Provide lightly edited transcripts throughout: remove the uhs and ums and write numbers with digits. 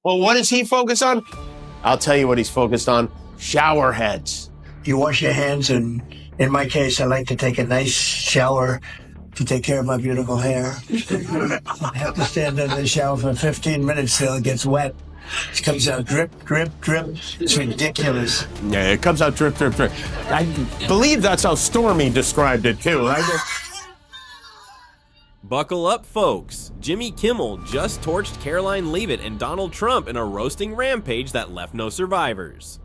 Well, what does he focus on? I'll tell you what he's focused on. Shower heads. You wash your hands, and in my case, I like to take a nice shower to take care of my beautiful hair. I have to stand in the shower for 15 minutes till it gets wet. It comes out drip, drip, drip. It's ridiculous. Yeah, it comes out drip, drip, drip. I believe that's how Stormy described it, too. Buckle up, folks. Jimmy Kimmel just torched Karoline Leavitt and Donald Trump in a roasting rampage that left no survivors.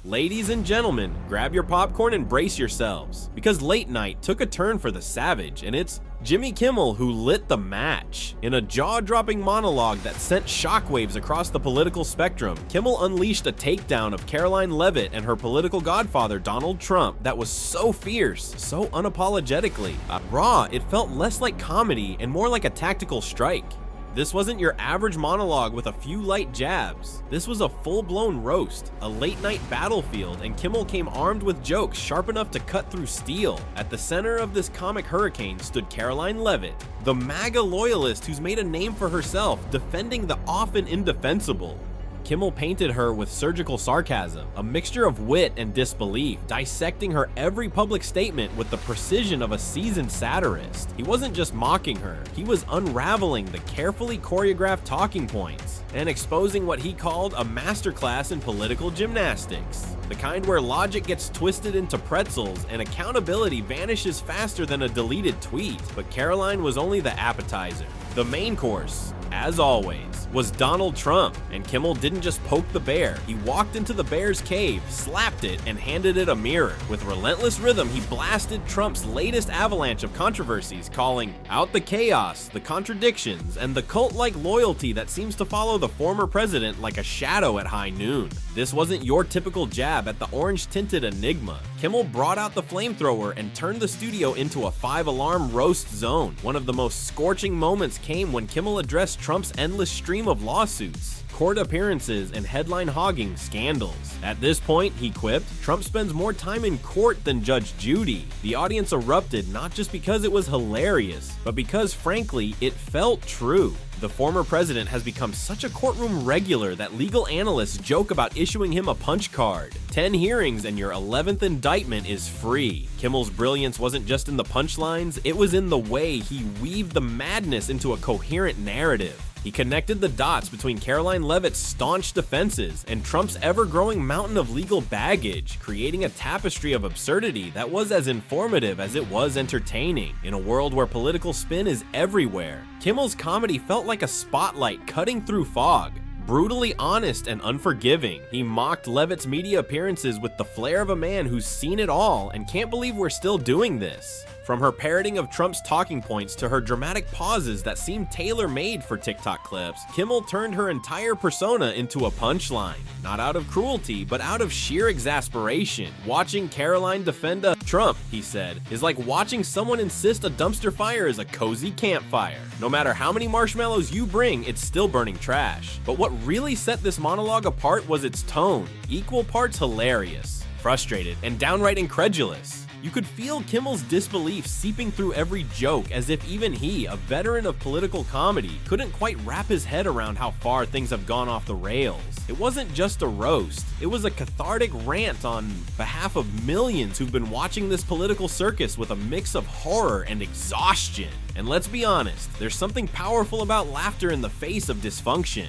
Ladies and gentlemen, grab your popcorn and brace yourselves, because late night took a turn for the savage, and it's Jimmy Kimmel who lit the match. In a jaw-dropping monologue that sent shockwaves across the political spectrum, Kimmel unleashed a takedown of Karoline Leavitt and her political godfather Donald Trump that was so fierce, so unapologetically. Raw, it felt less like comedy and more like a tactical strike. This wasn't your average monologue with a few light jabs. This was a full-blown roast, a late-night battlefield, and Kimmel came armed with jokes sharp enough to cut through steel. At the center of this comic hurricane stood Karoline Leavitt, the MAGA loyalist who's made a name for herself, defending the often indefensible. Kimmel painted her with surgical sarcasm, a mixture of wit and disbelief, dissecting her every public statement with the precision of a seasoned satirist. He wasn't just mocking her, he was unraveling the carefully choreographed talking points and exposing what he called a masterclass in political gymnastics. The kind where logic gets twisted into pretzels and accountability vanishes faster than a deleted tweet. But Karoline was only the appetizer. The main course, as always, was Donald Trump, and Kimmel didn't just poke the bear. He walked into the bear's cave, slapped it, and handed it a mirror. With relentless rhythm, he blasted Trump's latest avalanche of controversies, calling out the chaos, the contradictions, and the cult-like loyalty that seems to follow the former president like a shadow at high noon. This wasn't your typical jab at the orange-tinted enigma. Kimmel brought out the flamethrower and turned the studio into a 5-alarm roast zone. One of the most scorching moments came when Kimmel addressed Trump's endless stream of lawsuits, court appearances, and headline-hogging scandals. At this point, he quipped, Trump spends more time in court than Judge Judy. The audience erupted not just because it was hilarious, but because, frankly, it felt true. The former president has become such a courtroom regular that legal analysts joke about issuing him a punch card. 10 hearings and your 11th indictment is free. Kimmel's brilliance wasn't just in the punchlines, it was in the way he weaved the madness into a coherent narrative. He connected the dots between Karoline Leavitt's staunch defenses and Trump's ever-growing mountain of legal baggage, creating a tapestry of absurdity that was as informative as it was entertaining. In a world where political spin is everywhere, Kimmel's comedy felt like a spotlight cutting through fog. Brutally honest and unforgiving, he mocked Leavitt's media appearances with the flair of a man who's seen it all and can't believe we're still doing this. From her parroting of Trump's talking points to her dramatic pauses that seemed tailor-made for TikTok clips, Kimmel turned her entire persona into a punchline. Not out of cruelty, but out of sheer exasperation. Watching Karoline defend a Trump, he said, is like watching someone insist a dumpster fire is a cozy campfire. No matter how many marshmallows you bring, it's still burning trash. But what really set this monologue apart was its tone, equal parts hilarious, frustrated, and downright incredulous. You could feel Kimmel's disbelief seeping through every joke, as if even he, a veteran of political comedy, couldn't quite wrap his head around how far things have gone off the rails. It wasn't just a roast, it was a cathartic rant on behalf of millions who've been watching this political circus with a mix of horror and exhaustion. And let's be honest, there's something powerful about laughter in the face of dysfunction.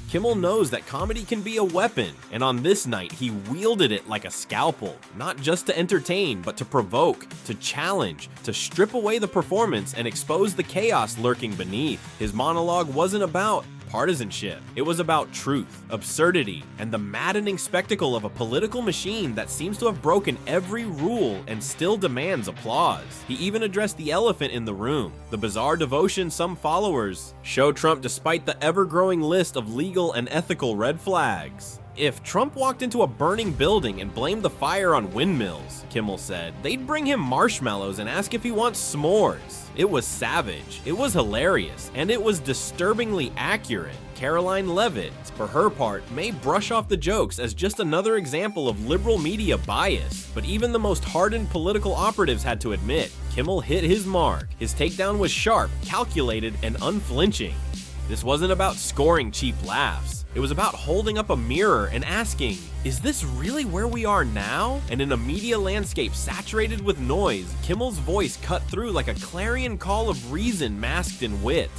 Kimmel knows that comedy can be a weapon, and on this night, he wielded it like a scalpel, not just to entertain, but to provoke, to challenge, to strip away the performance and expose the chaos lurking beneath. His monologue wasn't about partisanship. It was about truth, absurdity, and the maddening spectacle of a political machine that seems to have broken every rule and still demands applause. He even addressed the elephant in the room, the bizarre devotion some followers show Trump despite the ever-growing list of legal and ethical red flags. If Trump walked into a burning building and blamed the fire on windmills, Kimmel said, they'd bring him marshmallows and ask if he wants s'mores. It was savage, it was hilarious, and it was disturbingly accurate. Karoline Leavitt, for her part, may brush off the jokes as just another example of liberal media bias, but even the most hardened political operatives had to admit, Kimmel hit his mark. His takedown was sharp, calculated, and unflinching. This wasn't about scoring cheap laughs. It was about holding up a mirror and asking, is this really where we are now? And in a media landscape saturated with noise, Kimmel's voice cut through like a clarion call of reason masked in wit.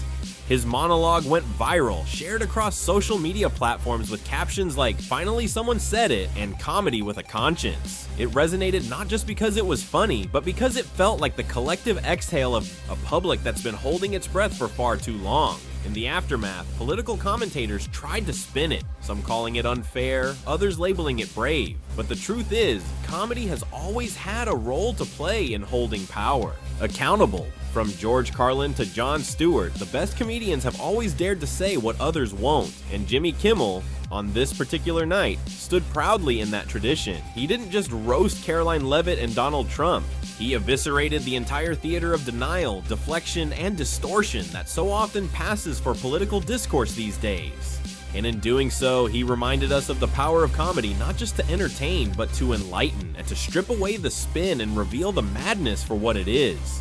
His monologue went viral, shared across social media platforms with captions like, "Finally someone said it," and "Comedy with a conscience." It resonated not just because it was funny, but because it felt like the collective exhale of a public that's been holding its breath for far too long. In the aftermath, political commentators tried to spin it, some calling it unfair, others labeling it brave. But the truth is, comedy has always had a role to play in holding power. Accountable. From George Carlin to Jon Stewart, the best comedians have always dared to say what others won't, and Jimmy Kimmel, on this particular night, stood proudly in that tradition. He didn't just roast Karoline Leavitt and Donald Trump. He eviscerated the entire theater of denial, deflection, and distortion that so often passes for political discourse these days. And in doing so, he reminded us of the power of comedy not just to entertain, but to enlighten and to strip away the spin and reveal the madness for what it is.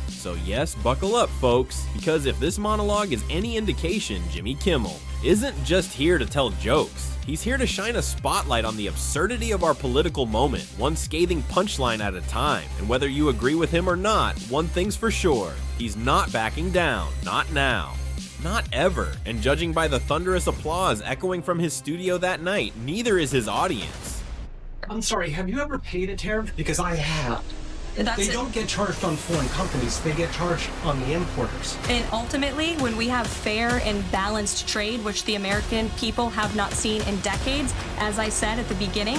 So yes, buckle up, folks, because if this monologue is any indication, Jimmy Kimmel isn't just here to tell jokes. He's here to shine a spotlight on the absurdity of our political moment, one scathing punchline at a time. And whether you agree with him or not, one thing's for sure, he's not backing down, not now. Not ever. And judging by the thunderous applause echoing from his studio that night, neither is his audience. I'm sorry, have you ever paid a tariff? Because I have. They don't get charged on foreign companies, they get charged on the importers. And ultimately, when we have fair and balanced trade, which the American people have not seen in decades, as I said at the beginning,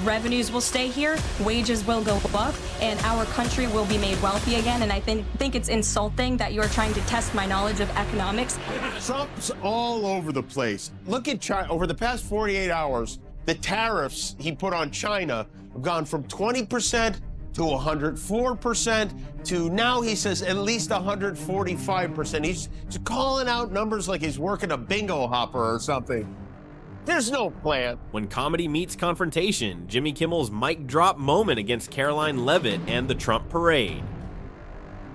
revenues will stay here, wages will go up, and our country will be made wealthy again. And I think it's insulting that you're trying to test my knowledge of economics. Trump's all over the place. Look at China. Over the past 48 hours, the tariffs he put on China have gone from 20% to 104% to now he says at least 145%. He's calling out numbers like he's working a bingo hopper or something. There's no plan. When comedy meets confrontation, Jimmy Kimmel's mic drop moment against Karoline Leavitt and the Trump parade.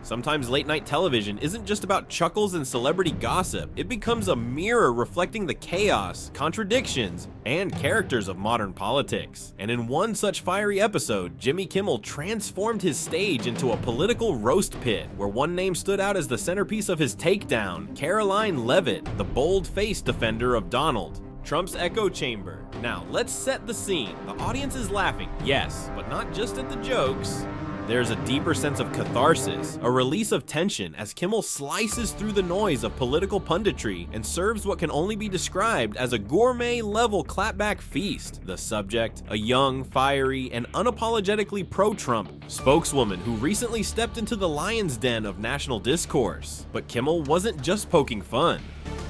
Sometimes late night television isn't just about chuckles and celebrity gossip. It becomes a mirror reflecting the chaos, contradictions, and characters of modern politics. And in one such fiery episode, Jimmy Kimmel transformed his stage into a political roast pit, where one name stood out as the centerpiece of his takedown, Karoline Leavitt, the bold-faced defender of Donald Trump's echo chamber. Now, let's set the scene. The audience is laughing, yes, but not just at the jokes. There's a deeper sense of catharsis, a release of tension as Kimmel slices through the noise of political punditry and serves what can only be described as a gourmet-level clapback feast. The subject, a young, fiery, and unapologetically pro-Trump spokeswoman who recently stepped into the lion's den of national discourse. But Kimmel wasn't just poking fun.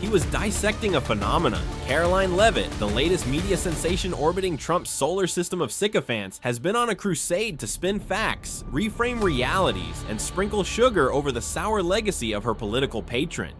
He was dissecting a phenomenon. Karoline Leavitt, the latest media sensation orbiting Trump's solar system of sycophants, has been on a crusade to spin facts, reframe realities, and sprinkle sugar over the sour legacy of her political patron.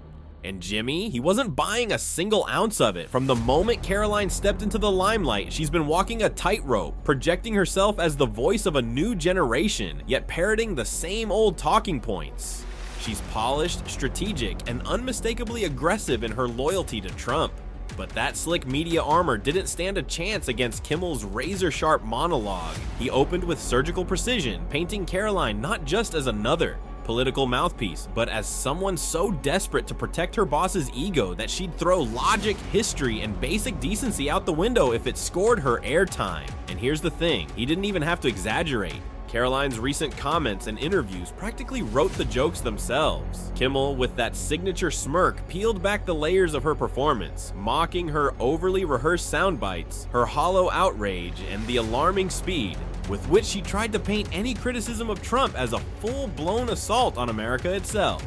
And Jimmy, he wasn't buying a single ounce of it. From the moment Karoline stepped into the limelight, she's been walking a tightrope, projecting herself as the voice of a new generation, yet parroting the same old talking points. She's polished, strategic, and unmistakably aggressive in her loyalty to Trump. But that slick media armor didn't stand a chance against Kimmel's razor-sharp monologue. He opened with surgical precision, painting Karoline not just as another political mouthpiece, but as someone so desperate to protect her boss's ego that she'd throw logic, history, and basic decency out the window if it scored her airtime. And here's the thing, he didn't even have to exaggerate. Karoline's recent comments and interviews practically wrote the jokes themselves. Kimmel, with that signature smirk, peeled back the layers of her performance, mocking her overly rehearsed sound bites, her hollow outrage, and the alarming speed with which she tried to paint any criticism of Trump as a full-blown assault on America itself.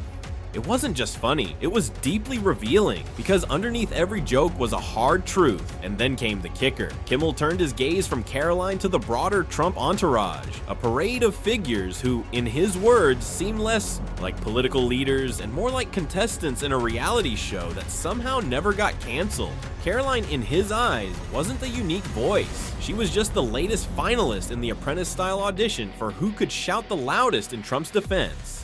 It wasn't just funny, it was deeply revealing, because underneath every joke was a hard truth. And then came the kicker. Kimmel turned his gaze from Karoline to the broader Trump entourage, a parade of figures who, in his words, seem less like political leaders and more like contestants in a reality show that somehow never got canceled. Karoline, in his eyes, wasn't the unique voice. She was just the latest finalist in the Apprentice-style audition for who could shout the loudest in Trump's defense.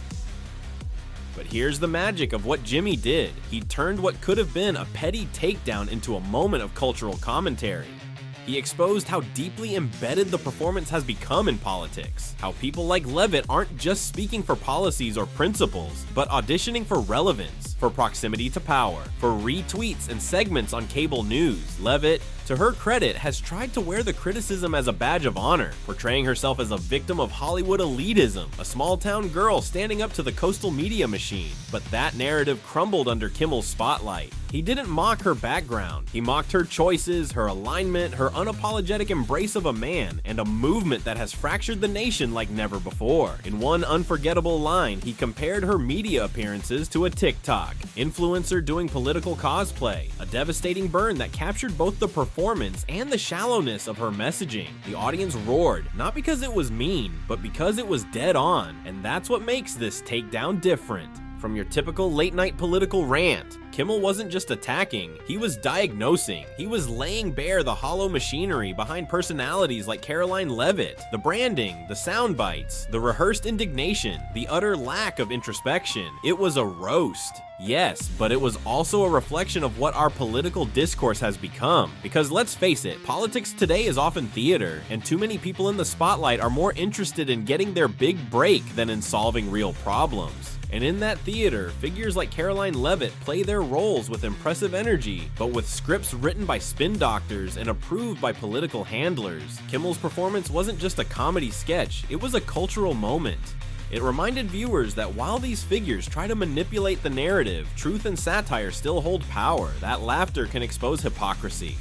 But here's the magic of what Jimmy did. He turned what could have been a petty takedown into a moment of cultural commentary. He exposed how deeply embedded the performance has become in politics, how people like Leavitt aren't just speaking for policies or principles, but auditioning for relevance, for proximity to power, for retweets and segments on cable news. Leavitt, to her credit, has tried to wear the criticism as a badge of honor, portraying herself as a victim of Hollywood elitism, a small-town girl standing up to the coastal media machine. But that narrative crumbled under Kimmel's spotlight. He didn't mock her background. He mocked her choices, her alignment, her unapologetic embrace of a man, and a movement that has fractured the nation like never before. In one unforgettable line, he compared her media appearances to a TikTok influencer doing political cosplay, a devastating burn that captured both the performance and the shallowness of her messaging. The audience roared, not because it was mean, but because it was dead on, and that's what makes this takedown different. From your typical late-night political rant, Kimmel wasn't just attacking, he was diagnosing. He was laying bare the hollow machinery behind personalities like Karoline Leavitt, the branding, the sound bites, the rehearsed indignation, the utter lack of introspection. It was a roast. Yes, but it was also a reflection of what our political discourse has become. Because let's face it, politics today is often theater, and too many people in the spotlight are more interested in getting their big break than in solving real problems. And in that theater, figures like Karoline Leavitt play their roles with impressive energy, but with scripts written by spin doctors and approved by political handlers. Kimmel's performance wasn't just a comedy sketch, it was a cultural moment. It reminded viewers that while these figures try to manipulate the narrative, truth and satire still hold power, that laughter can expose hypocrisy.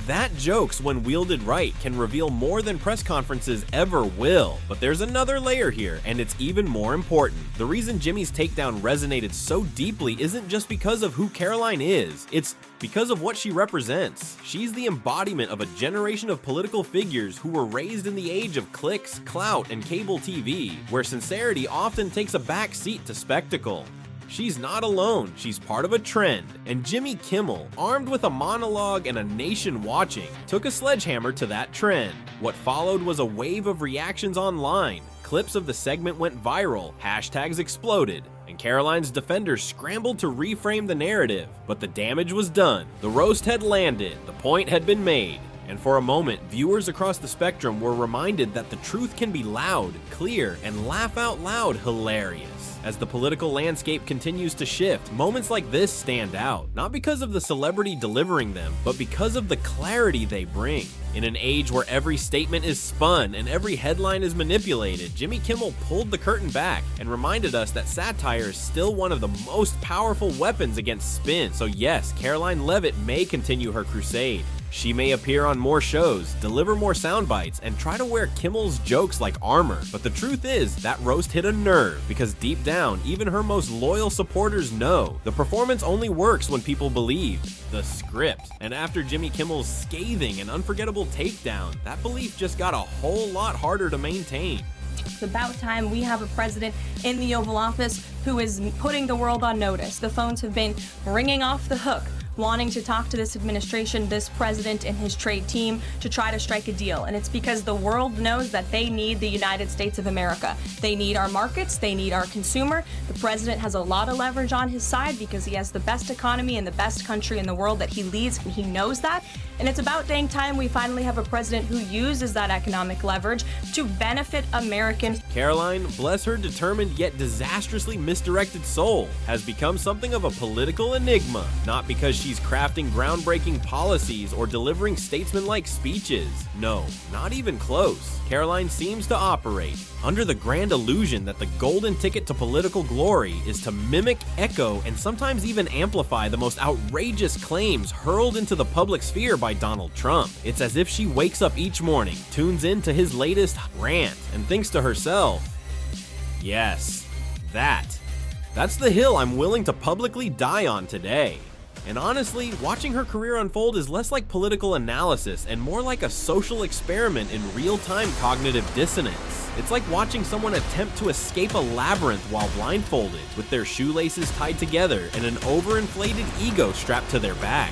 That jokes, when wielded right, can reveal more than press conferences ever will. But there's another layer here, and it's even more important. The reason Jimmy's takedown resonated so deeply isn't just because of who Karoline is, it's because of what she represents. She's the embodiment of a generation of political figures who were raised in the age of clicks, clout, and cable TV, where sincerity often takes a back seat to spectacle. She's not alone, she's part of a trend, and Jimmy Kimmel, armed with a monologue and a nation watching, took a sledgehammer to that trend. What followed was a wave of reactions online. Clips of the segment went viral, hashtags exploded, and Karoline's defenders scrambled to reframe the narrative. But the damage was done. The roast had landed, the point had been made. And for a moment, viewers across the spectrum were reminded that the truth can be loud, clear, and laugh out loud hilarious. As the political landscape continues to shift, moments like this stand out, not because of the celebrity delivering them, but because of the clarity they bring. In an age where every statement is spun and every headline is manipulated, Jimmy Kimmel pulled the curtain back and reminded us that satire is still one of the most powerful weapons against spin. So yes, Karoline Leavitt may continue her crusade. She may appear on more shows, deliver more sound bites, and try to wear Kimmel's jokes like armor. But the truth is, that roast hit a nerve, because deep down, even her most loyal supporters know the performance only works when people believe the script. And after Jimmy Kimmel's scathing and unforgettable takedown, that belief just got a whole lot harder to maintain. It's about time we have a president in the Oval Office who is putting the world on notice. The phones have been ringing off the hook, wanting to talk to this administration, this president, and his trade team to try to strike a deal. And it's because the world knows that they need the United States of America. They need our markets, they need our consumer. The president has a lot of leverage on his side because he has the best economy and the best country in the world that he leads, and he knows that. And it's about dang time we finally have a president who uses that economic leverage to benefit Americans. Karoline, bless her determined yet disastrously misdirected soul, has become something of a political enigma, not because she's crafting groundbreaking policies or delivering statesman-like speeches. No, not even close. Karoline seems to operate under the grand illusion that the golden ticket to political glory is to mimic, echo, and sometimes even amplify the most outrageous claims hurled into the public sphere by Donald Trump. It's as if she wakes up each morning, tunes in to his latest rant, and thinks to herself, yes, that's the hill I'm willing to publicly die on today. And honestly, watching her career unfold is less like political analysis and more like a social experiment in real-time cognitive dissonance. It's like watching someone attempt to escape a labyrinth while blindfolded, with their shoelaces tied together and an overinflated ego strapped to their back.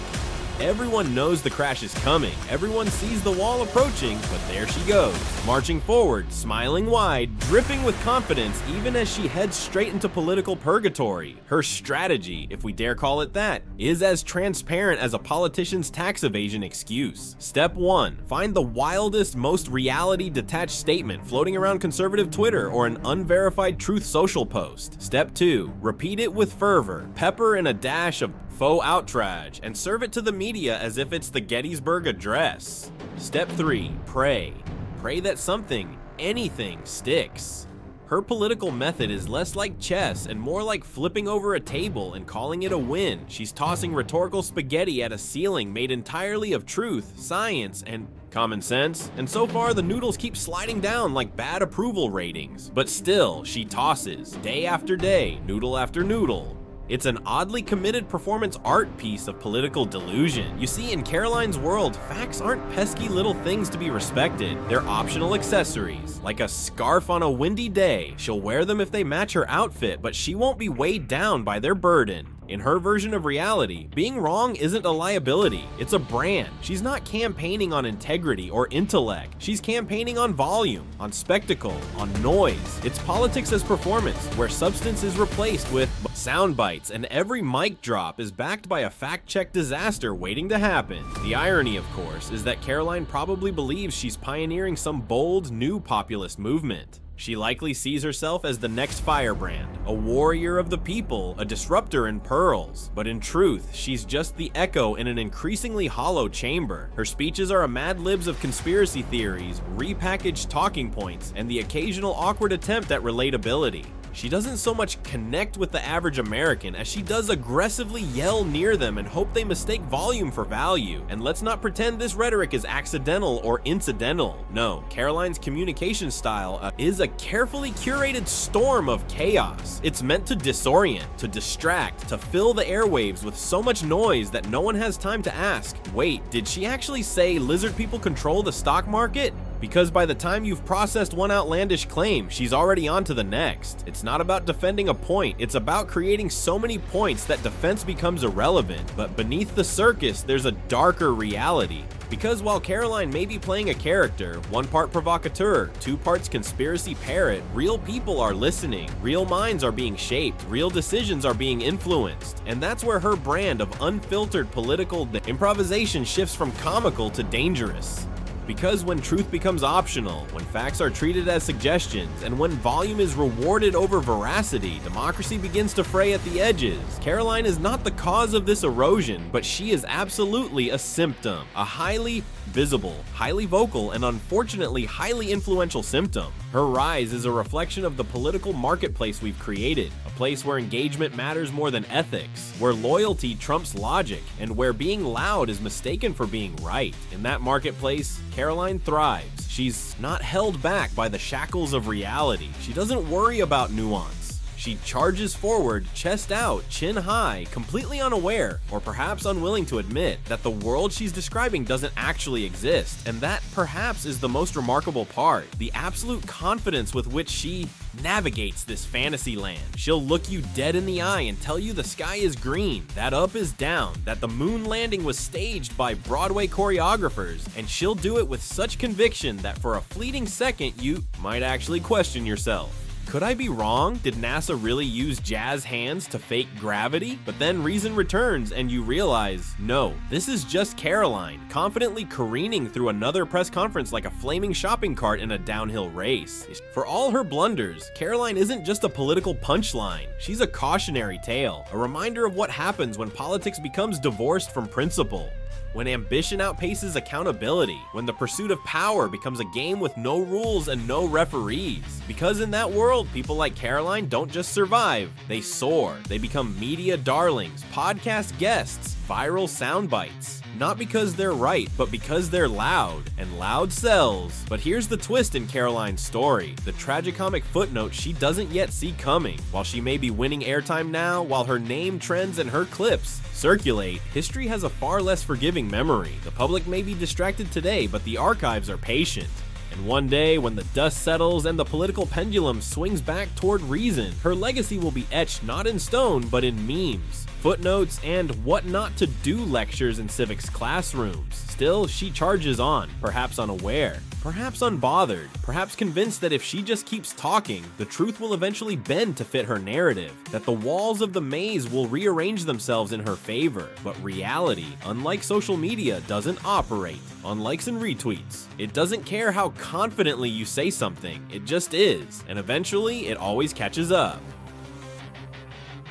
Everyone knows the crash is coming, everyone sees the wall approaching, but there she goes, marching forward, smiling wide, dripping with confidence even as she heads straight into political purgatory. Her strategy, if we dare call it that, is as transparent as a politician's tax evasion excuse. Step 1. Find the wildest, most reality-detached statement floating around conservative Twitter or an unverified Truth Social post. Step 2. Repeat it with fervor, pepper in a dash of faux outrage, and serve it to the media as if it's the Gettysburg Address. Step 3. Pray. Pray that something, anything, sticks. Her political method is less like chess and more like flipping over a table and calling it a win. She's tossing rhetorical spaghetti at a ceiling made entirely of truth, science, and common sense, and so far the noodles keep sliding down like bad approval ratings. But still, she tosses, day after day, noodle after noodle. It's an oddly committed performance art piece of political delusion. You see, in Karoline's world, facts aren't pesky little things to be respected. They're optional accessories. Like a scarf on a windy day, she'll wear them if they match her outfit, but she won't be weighed down by their burden. In her version of reality, being wrong isn't a liability, it's a brand. She's not campaigning on integrity or intellect. She's campaigning on volume, on spectacle, on noise. It's politics as performance, where substance is replaced with sound bites, and every mic drop is backed by a fact-check disaster waiting to happen. The irony, of course, is that Karoline probably believes she's pioneering some bold, new populist movement. She likely sees herself as the next firebrand, a warrior of the people, a disruptor in pearls. But in truth, she's just the echo in an increasingly hollow chamber. Her speeches are a mad libs of conspiracy theories, repackaged talking points, and the occasional awkward attempt at relatability. She doesn't so much connect with the average American as she does aggressively yell near them and hope they mistake volume for value. And let's not pretend this rhetoric is accidental or incidental. No, Karoline's communication style is a carefully curated storm of chaos. It's meant to disorient, to distract, to fill the airwaves with so much noise that no one has time to ask, wait, did she actually say lizard people control the stock market? Because by the time you've processed one outlandish claim, she's already on to the next. It's not about defending a point, it's about creating so many points that defense becomes irrelevant. But beneath the circus, there's a darker reality. Because while Karoline may be playing a character, one part provocateur, 2 parts conspiracy parrot, real people are listening, real minds are being shaped, real decisions are being influenced. And that's where her brand of unfiltered political improvisation shifts from comical to dangerous. Because when truth becomes optional, when facts are treated as suggestions, and when volume is rewarded over veracity, democracy begins to fray at the edges. Karoline is not the cause of this erosion, but she is absolutely a symptom, a highly visible, highly vocal, and unfortunately highly influential symptom. Her rise is a reflection of the political marketplace we've created, a place where engagement matters more than ethics, where loyalty trumps logic, and where being loud is mistaken for being right. In that marketplace, Karoline thrives. She's not held back by the shackles of reality. She doesn't worry about nuance. She charges forward, chest out, chin high, completely unaware, or perhaps unwilling to admit, that the world she's describing doesn't actually exist. And that perhaps is the most remarkable part, the absolute confidence with which she navigates this fantasy land. She'll look you dead in the eye and tell you the sky is green, that up is down, that the moon landing was staged by Broadway choreographers, and she'll do it with such conviction that for a fleeting second you might actually question yourself. Could I be wrong? Did NASA really use jazz hands to fake gravity? But then reason returns and you realize, no, this is just Karoline, confidently careening through another press conference like a flaming shopping cart in a downhill race. For all her blunders, Karoline isn't just a political punchline. She's a cautionary tale, a reminder of what happens when politics becomes divorced from principle. When ambition outpaces accountability, when the pursuit of power becomes a game with no rules and no referees. Because in that world, people like Karoline don't just survive, they soar. They become media darlings, podcast guests, viral sound bites. Not because they're right, but because they're loud, and loud sells. But here's the twist in Karoline's story, the tragicomic footnote she doesn't yet see coming. While she may be winning airtime now, while her name trends and her clips circulate, history has a far less forgiving memory. The public may be distracted today, but the archives are patient. And one day, when the dust settles and the political pendulum swings back toward reason, her legacy will be etched not in stone, but in memes, footnotes, and what not to do lectures in civics classrooms. Still, she charges on, perhaps unaware, perhaps unbothered, perhaps convinced that if she just keeps talking, the truth will eventually bend to fit her narrative, that the walls of the maze will rearrange themselves in her favor. But reality, unlike social media, doesn't operate on likes and retweets. It doesn't care how confidently you say something, it just is, and eventually it always catches up.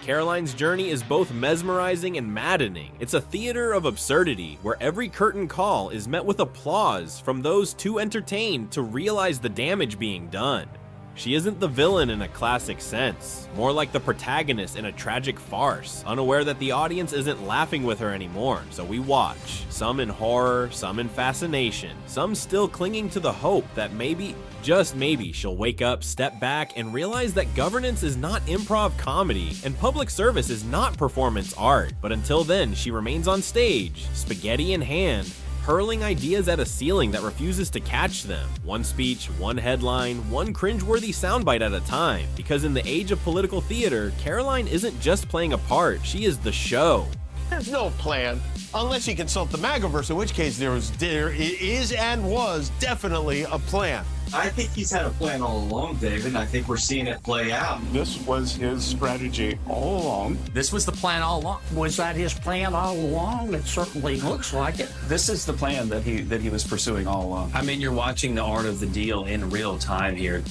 Karoline's journey is both mesmerizing and maddening. It's a theater of absurdity, where every curtain call is met with applause from those too entertained to realize the damage being done. She isn't the villain in a classic sense, more like the protagonist in a tragic farce, unaware that the audience isn't laughing with her anymore, so we watch. Some in horror, some in fascination, some still clinging to the hope that maybe, just maybe, she'll wake up, step back, and realize that governance is not improv comedy, and public service is not performance art. But until then, she remains on stage, spaghetti in hand, hurling ideas at a ceiling that refuses to catch them. One speech, one headline, one cringeworthy soundbite at a time. Because in the age of political theater, Karoline isn't just playing a part, she is the show. There's no plan, unless you consult the MAGAverse, in which case there is and was definitely a plan. I think he's had a plan all along, David, and I think we're seeing it play out. This was his strategy all along. This was the plan all along. Was that his plan all along? It certainly looks like it. This is the plan that he was pursuing all along. I mean, you're watching the art of the deal in real time here.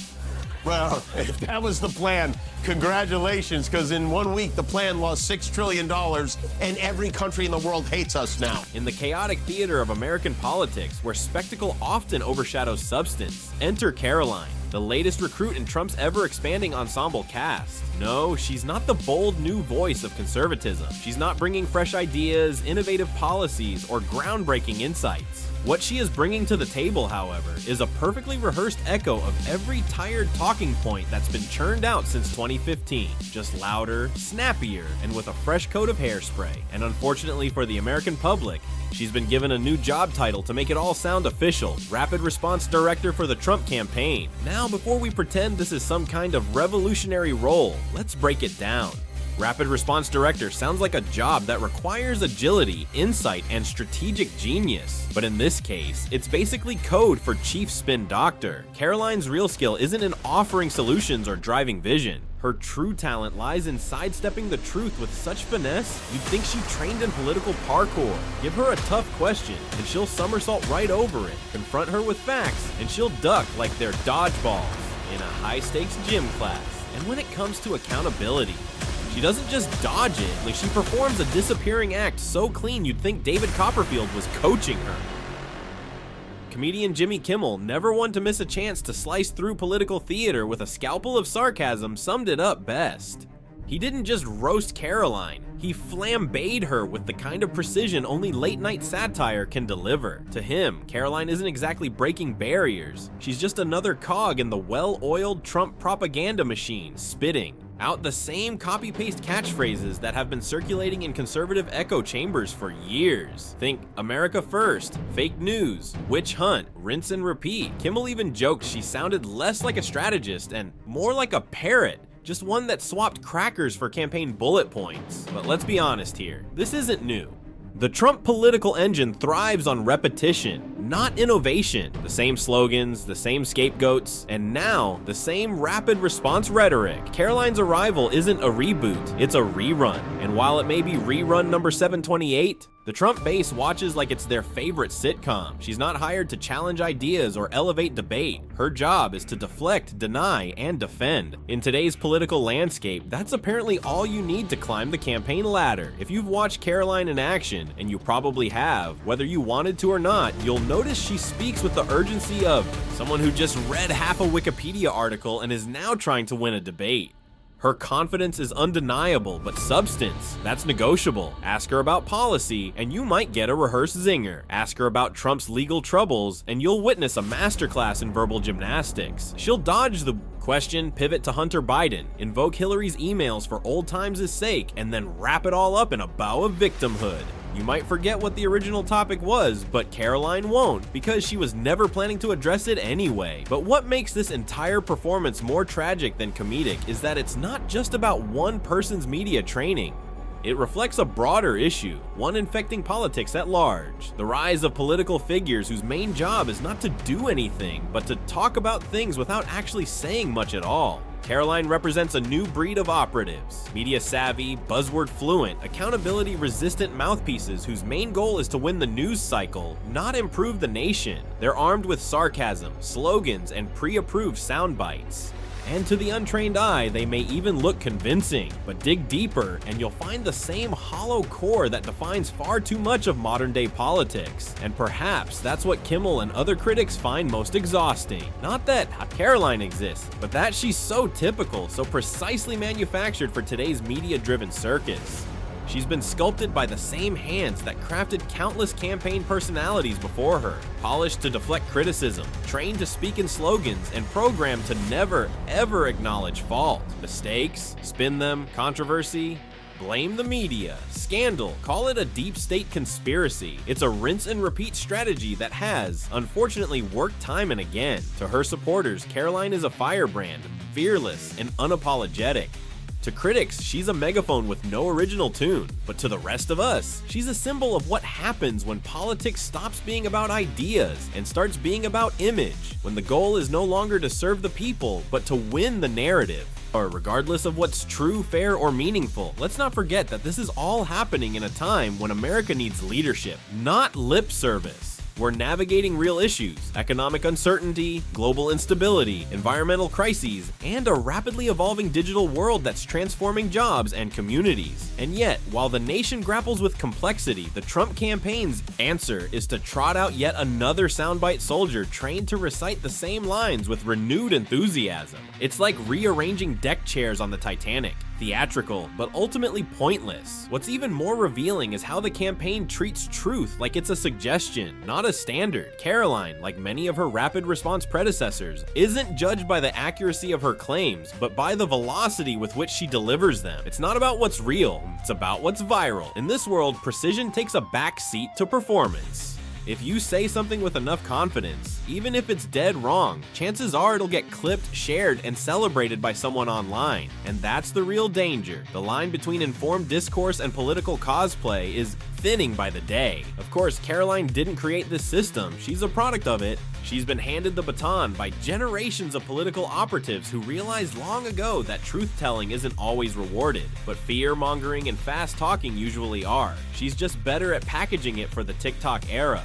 Well, if that was the plan, congratulations, because in 1 week the plan lost $6 trillion and every country in the world hates us now. In the chaotic theater of American politics, where spectacle often overshadows substance, enter Karoline, the latest recruit in Trump's ever-expanding ensemble cast. No, she's not the bold new voice of conservatism. She's not bringing fresh ideas, innovative policies, or groundbreaking insights. What she is bringing to the table, however, is a perfectly rehearsed echo of every tired talking point that's been churned out since 2015, just louder, snappier, and with a fresh coat of hairspray. And unfortunately for the American public, she's been given a new job title to make it all sound official: Rapid Response Director for the Trump campaign. Now, before we pretend this is some kind of revolutionary role, let's break it down. Rapid Response Director sounds like a job that requires agility, insight, and strategic genius. But in this case, it's basically code for Chief Spin Doctor. Karoline's real skill isn't in offering solutions or driving vision. Her true talent lies in sidestepping the truth with such finesse, you'd think she trained in political parkour. Give her a tough question, and she'll somersault right over it. Confront her with facts, and she'll duck like they're dodgeballs in a high-stakes gym class. And when it comes to accountability, she doesn't just dodge it, like she performs a disappearing act so clean you'd think David Copperfield was coaching her. Comedian Jimmy Kimmel, never one to miss a chance to slice through political theater with a scalpel of sarcasm, summed it up best. He didn't just roast Karoline, he flambéed her with the kind of precision only late-night satire can deliver. To him, Karoline isn't exactly breaking barriers, she's just another cog in the well-oiled Trump propaganda machine, spitting out the same copy-paste catchphrases that have been circulating in conservative echo chambers for years. Think America First, fake news, witch hunt, rinse and repeat. Kimmel even joked she sounded less like a strategist and more like a parrot, just one that swapped crackers for campaign bullet points. But let's be honest here, this isn't new. The Trump political engine thrives on repetition, not innovation. The same slogans, the same scapegoats, and now the same rapid response rhetoric. Karoline's arrival isn't a reboot, it's a rerun. And while it may be rerun number 728, the Trump base watches like it's their favorite sitcom. She's not hired to challenge ideas or elevate debate. Her job is to deflect, deny, and defend. In today's political landscape, that's apparently all you need to climb the campaign ladder. If you've watched Karoline in action, and you probably have, whether you wanted to or not, you'll notice she speaks with the urgency of someone who just read half a Wikipedia article and is now trying to win a debate. Her confidence is undeniable, but substance, that's negotiable. Ask her about policy, and you might get a rehearsed zinger. Ask her about Trump's legal troubles, and you'll witness a masterclass in verbal gymnastics. She'll dodge the question, pivot to Hunter Biden, invoke Hillary's emails for old times' sake, and then wrap it all up in a bow of victimhood. You might forget what the original topic was, but Karoline won't, because she was never planning to address it anyway. But what makes this entire performance more tragic than comedic is that it's not just about one person's media training. It reflects a broader issue, one infecting politics at large. The rise of political figures whose main job is not to do anything, but to talk about things without actually saying much at all. Karoline represents a new breed of operatives, media-savvy, buzzword-fluent, accountability-resistant mouthpieces whose main goal is to win the news cycle, not improve the nation. They're armed with sarcasm, slogans, and pre-approved sound bites. And to the untrained eye, they may even look convincing, but dig deeper and you'll find the same hollow core that defines far too much of modern-day politics. And perhaps that's what Kimmel and other critics find most exhausting. Not that Karoline exists, but that she's so typical, so precisely manufactured for today's media-driven circus. She's been sculpted by the same hands that crafted countless campaign personalities before her, polished to deflect criticism, trained to speak in slogans, and programmed to never, ever acknowledge fault. Mistakes, spin them, controversy, blame the media, scandal, call it a deep state conspiracy. It's a rinse and repeat strategy that has, unfortunately, worked time and again. To her supporters, Karoline is a firebrand, fearless and unapologetic. To critics, she's a megaphone with no original tune, but to the rest of us, she's a symbol of what happens when politics stops being about ideas and starts being about image, when the goal is no longer to serve the people, but to win the narrative. Or regardless of what's true, fair, or meaningful, let's not forget that this is all happening in a time when America needs leadership, not lip service. We're navigating real issues, economic uncertainty, global instability, environmental crises, and a rapidly evolving digital world that's transforming jobs and communities. And yet, while the nation grapples with complexity, the Trump campaign's answer is to trot out yet another soundbite soldier trained to recite the same lines with renewed enthusiasm. It's like rearranging deck chairs on the Titanic. Theatrical, but ultimately pointless. What's even more revealing is how the campaign treats truth like it's a suggestion, not a standard. Karoline, like many of her rapid response predecessors, isn't judged by the accuracy of her claims, but by the velocity with which she delivers them. It's not about what's real, it's about what's viral. In this world, precision takes a back seat to performance. If you say something with enough confidence, even if it's dead wrong, chances are it'll get clipped, shared, and celebrated by someone online. And that's the real danger. The line between informed discourse and political cosplay is thinning by the day. Of course, Karoline didn't create this system. She's a product of it. She's been handed the baton by generations of political operatives who realized long ago that truth-telling isn't always rewarded, but fear-mongering and fast-talking usually are. She's just better at packaging it for the TikTok era.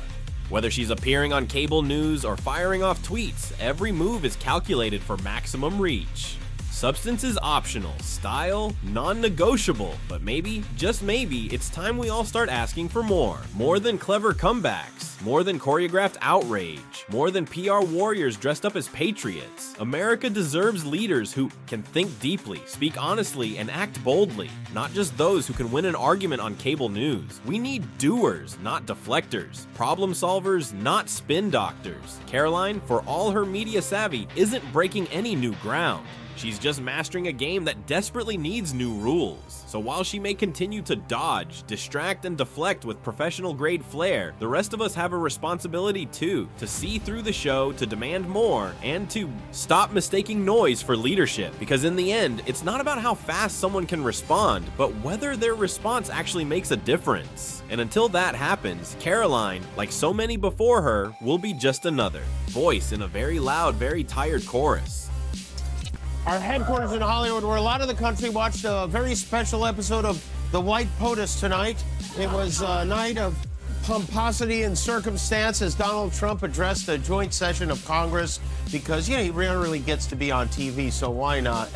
Whether she's appearing on cable news or firing off tweets, every move is calculated for maximum reach. Substance is optional, style non-negotiable, but maybe, just maybe, it's time we all start asking for more. More than clever comebacks, more than choreographed outrage, more than PR warriors dressed up as patriots. America deserves leaders who can think deeply, speak honestly, and act boldly, not just those who can win an argument on cable news. We need doers, not deflectors, problem solvers, not spin doctors. Karoline, for all her media savvy, isn't breaking any new ground. She's just mastering a game that desperately needs new rules. So while she may continue to dodge, distract, and deflect with professional-grade flair, the rest of us have a responsibility too, to see through the show, to demand more, and to stop mistaking noise for leadership. Because in the end, it's not about how fast someone can respond, but whether their response actually makes a difference. And until that happens, Karoline, like so many before her, will be just another voice in a very loud, very tired chorus. Our headquarters in Hollywood, where a lot of the country watched a very special episode of The White POTUS tonight. It was a night of pomposity and circumstance as Donald Trump addressed a joint session of Congress because, he rarely gets to be on TV, so why not?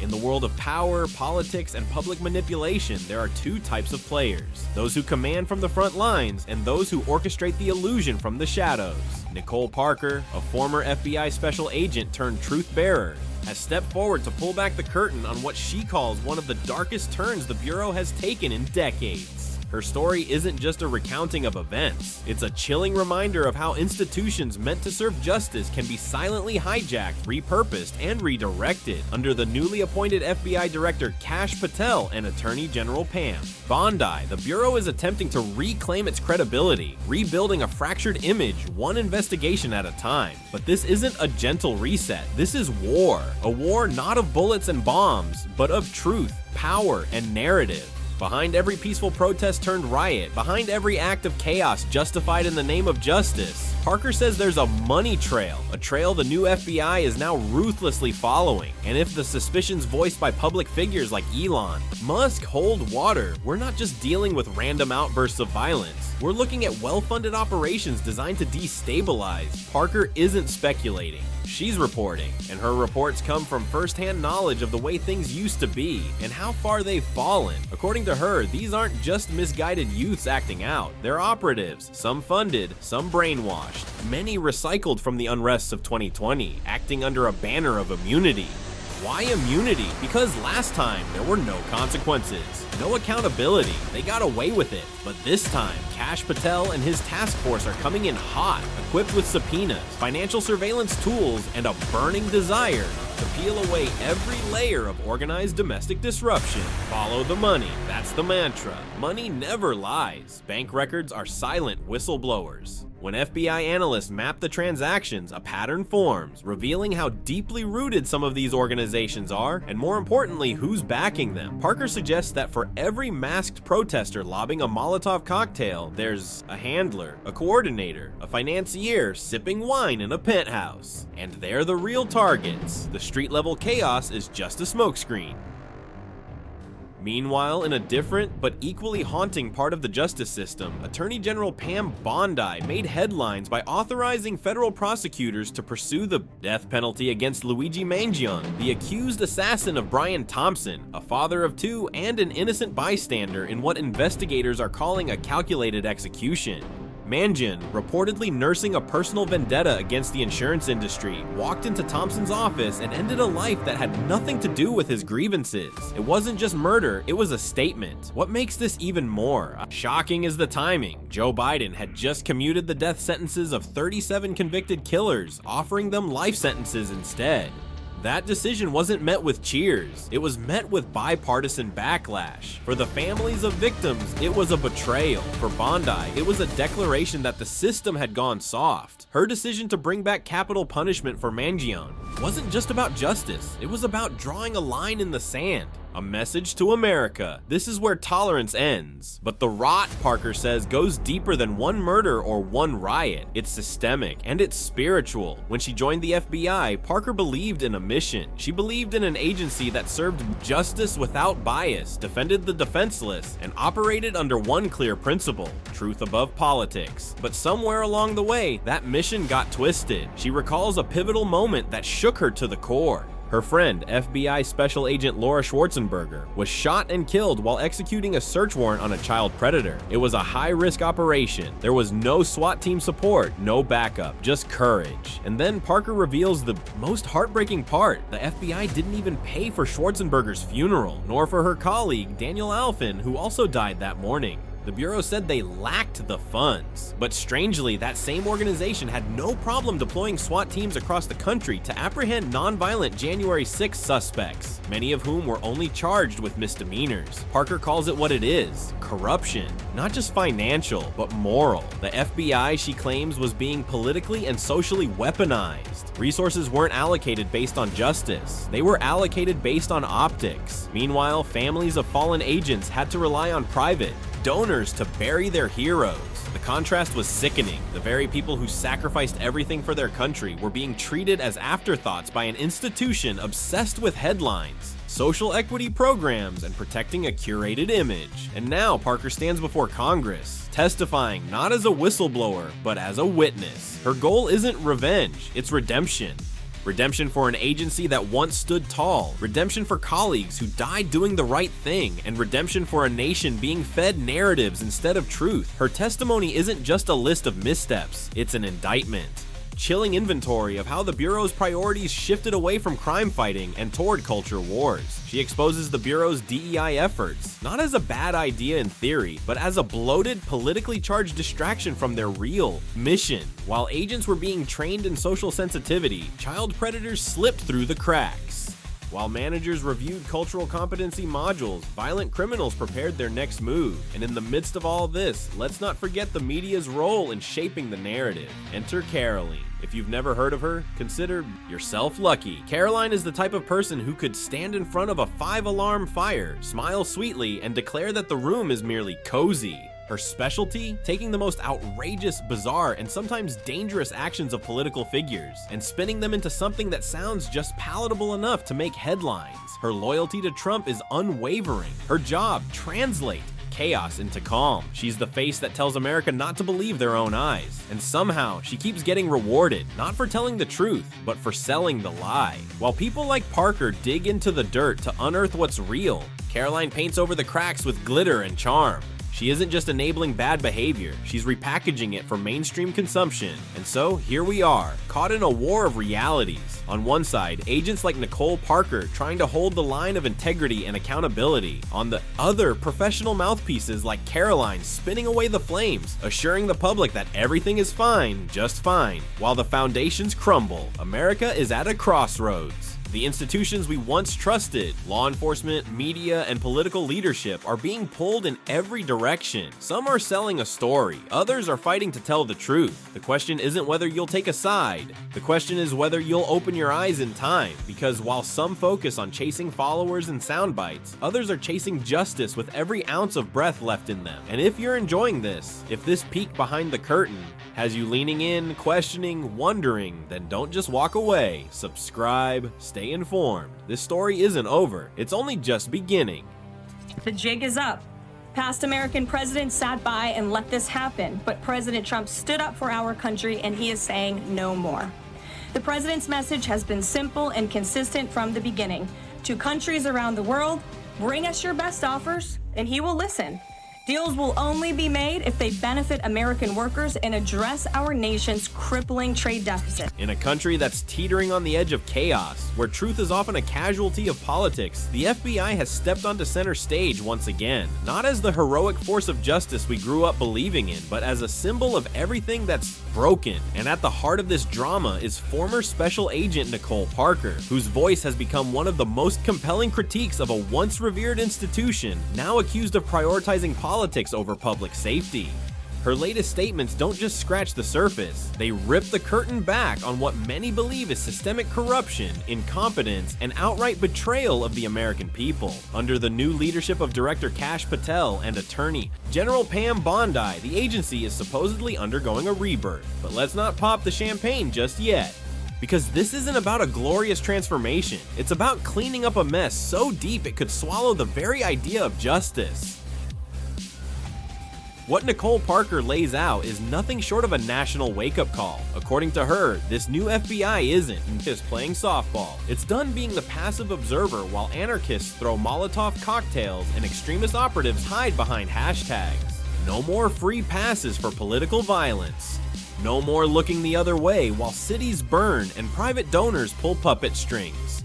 In the world of power, politics, and public manipulation, there are two types of players. Those who command from the front lines and those who orchestrate the illusion from the shadows. Nicole Parker, a former FBI special agent turned truth bearer, has stepped forward to pull back the curtain on what she calls one of the darkest turns the Bureau has taken in decades. Her story isn't just a recounting of events. It's a chilling reminder of how institutions meant to serve justice can be silently hijacked, repurposed, and redirected under the newly appointed FBI Director Kash Patel and Attorney General Pam Bondi. The Bureau is attempting to reclaim its credibility, rebuilding a fractured image one investigation at a time. But this isn't a gentle reset. This is war. A war not of bullets and bombs, but of truth, power, and narrative. Behind every peaceful protest turned riot, behind every act of chaos justified in the name of justice, Parker says there's a money trail, a trail the new FBI is now ruthlessly following. And if the suspicions voiced by public figures like Elon Musk hold water, we're not just dealing with random outbursts of violence. We're looking at well-funded operations designed to destabilize. Parker isn't speculating. She's reporting, and her reports come from first-hand knowledge of the way things used to be and how far they've fallen. According to her, these aren't just misguided youths acting out. They're operatives, some funded, some brainwashed, many recycled from the unrests of 2020, acting under a banner of immunity. Why immunity? Because last time there were no consequences, no accountability, they got away with it. But this time, Kash Patel and his task force are coming in hot, equipped with subpoenas, financial surveillance tools, and a burning desire to peel away every layer of organized domestic disruption. Follow the money, that's the mantra. Money never lies. Bank records are silent whistleblowers. When FBI analysts map the transactions, a pattern forms, revealing how deeply rooted some of these organizations are, and more importantly, who's backing them. Parker suggests that for every masked protester lobbing a Molotov cocktail, there's a handler, a coordinator, a financier sipping wine in a penthouse. And they're the real targets. The street-level chaos is just a smokescreen. Meanwhile, in a different but equally haunting part of the justice system, Attorney General Pam Bondi made headlines by authorizing federal prosecutors to pursue the death penalty against Luigi Mangione, the accused assassin of Brian Thompson, a father of two and an innocent bystander in what investigators are calling a calculated execution. Mangione, reportedly nursing a personal vendetta against the insurance industry, walked into Thompson's office and ended a life that had nothing to do with his grievances. It wasn't just murder, it was a statement. What makes this even more shocking is the timing. Joe Biden had just commuted the death sentences of 37 convicted killers, offering them life sentences instead. That decision wasn't met with cheers, it was met with bipartisan backlash. For the families of victims, it was a betrayal. For Bondi, it was a declaration that the system had gone soft. Her decision to bring back capital punishment for Mangione wasn't just about justice, it was about drawing a line in the sand. A message to America. This is where tolerance ends. But the rot, Parker says, goes deeper than one murder or one riot. It's systemic and it's spiritual. When she joined the FBI, Parker believed in a mission. She believed in an agency that served justice without bias, defended the defenseless, and operated under one clear principle: truth above politics. But somewhere along the way, that mission got twisted. She recalls a pivotal moment that shook her to the core. Her friend, FBI Special Agent Laura Schwarzenberger, was shot and killed while executing a search warrant on a child predator. It was a high-risk operation. There was no SWAT team support, no backup, just courage. And then Parker reveals the most heartbreaking part. The FBI didn't even pay for Schwarzenberger's funeral, nor for her colleague, Daniel Alfin, who also died that morning. The Bureau said they lacked the funds. But strangely, that same organization had no problem deploying SWAT teams across the country to apprehend nonviolent January 6 suspects, many of whom were only charged with misdemeanors. Parker calls it what it is: corruption. Not just financial, but moral. The FBI, she claims, was being politically and socially weaponized. Resources weren't allocated based on justice. They were allocated based on optics. Meanwhile, families of fallen agents had to rely on private donors to bury their heroes. The contrast was sickening. The very people who sacrificed everything for their country were being treated as afterthoughts by an institution obsessed with headlines, social equity programs, and protecting a curated image. And now Parker stands before Congress, testifying not as a whistleblower, but as a witness. Her goal isn't revenge, it's redemption. Redemption for an agency that once stood tall, redemption for colleagues who died doing the right thing, and redemption for a nation being fed narratives instead of truth. Her testimony isn't just a list of missteps, it's an indictment. Chilling inventory of how the Bureau's priorities shifted away from crime fighting and toward culture wars. She exposes the Bureau's DEI efforts, not as a bad idea in theory, but as a bloated, politically charged distraction from their real mission. While agents were being trained in social sensitivity, child predators slipped through the cracks. While managers reviewed cultural competency modules, violent criminals prepared their next move. And in the midst of all this, let's not forget the media's role in shaping the narrative. Enter Karoline. If you've never heard of her, consider yourself lucky. Karoline is the type of person who could stand in front of a 5-alarm fire, smile sweetly, and declare that the room is merely cozy. Her specialty? Taking the most outrageous, bizarre, and sometimes dangerous actions of political figures and spinning them into something that sounds just palatable enough to make headlines. Her loyalty to Trump is unwavering. Her job: translate chaos into calm. She's the face that tells America not to believe their own eyes. And somehow, she keeps getting rewarded, not for telling the truth, but for selling the lie. While people like Parker dig into the dirt to unearth what's real, Karoline paints over the cracks with glitter and charm. She isn't just enabling bad behavior, she's repackaging it for mainstream consumption. And so, here we are, caught in a war of realities. On one side, agents like Nicole Parker trying to hold the line of integrity and accountability. On the other, professional mouthpieces like Karoline spinning away the flames, assuring the public that everything is fine, just fine. While the foundations crumble, America is at a crossroads. The institutions we once trusted, law enforcement, media, and political leadership, are being pulled in every direction. Some are selling a story, others are fighting to tell the truth. The question isn't whether you'll take a side. The question is whether you'll open your eyes in time, because while some focus on chasing followers and sound bites, others are chasing justice with every ounce of breath left in them. And if you're enjoying this, if this peek behind the curtain has you leaning in, questioning, wondering, then don't just walk away. Subscribe, stay informed. This story isn't over. It's only just beginning. The jig is up. Past American presidents sat by and let this happen, but President Trump stood up for our country, and he is saying no more. The president's message has been simple and consistent from the beginning. To countries around the world, bring us your best offers, and he will listen. Deals will only be made if they benefit American workers and address our nation's crippling trade deficit. In a country that's teetering on the edge of chaos, where truth is often a casualty of politics, the FBI has stepped onto center stage once again. Not as the heroic force of justice we grew up believing in, but as a symbol of everything that's broken. And at the heart of this drama is former Special Agent Nicole Parker, whose voice has become one of the most compelling critiques of a once revered institution, now accused of prioritizing politics over public safety. Her latest statements don't just scratch the surface, they rip the curtain back on what many believe is systemic corruption, incompetence, and outright betrayal of the American people. Under the new leadership of Director Kash Patel and Attorney General Pam Bondi, the agency is supposedly undergoing a rebirth. But let's not pop the champagne just yet. Because this isn't about a glorious transformation, it's about cleaning up a mess so deep it could swallow the very idea of justice. What Nicole Parker lays out is nothing short of a national wake-up call. According to her, this new FBI isn't just playing softball. It's done being the passive observer while anarchists throw Molotov cocktails and extremist operatives hide behind hashtags. No more free passes for political violence. No more looking the other way while cities burn and private donors pull puppet strings.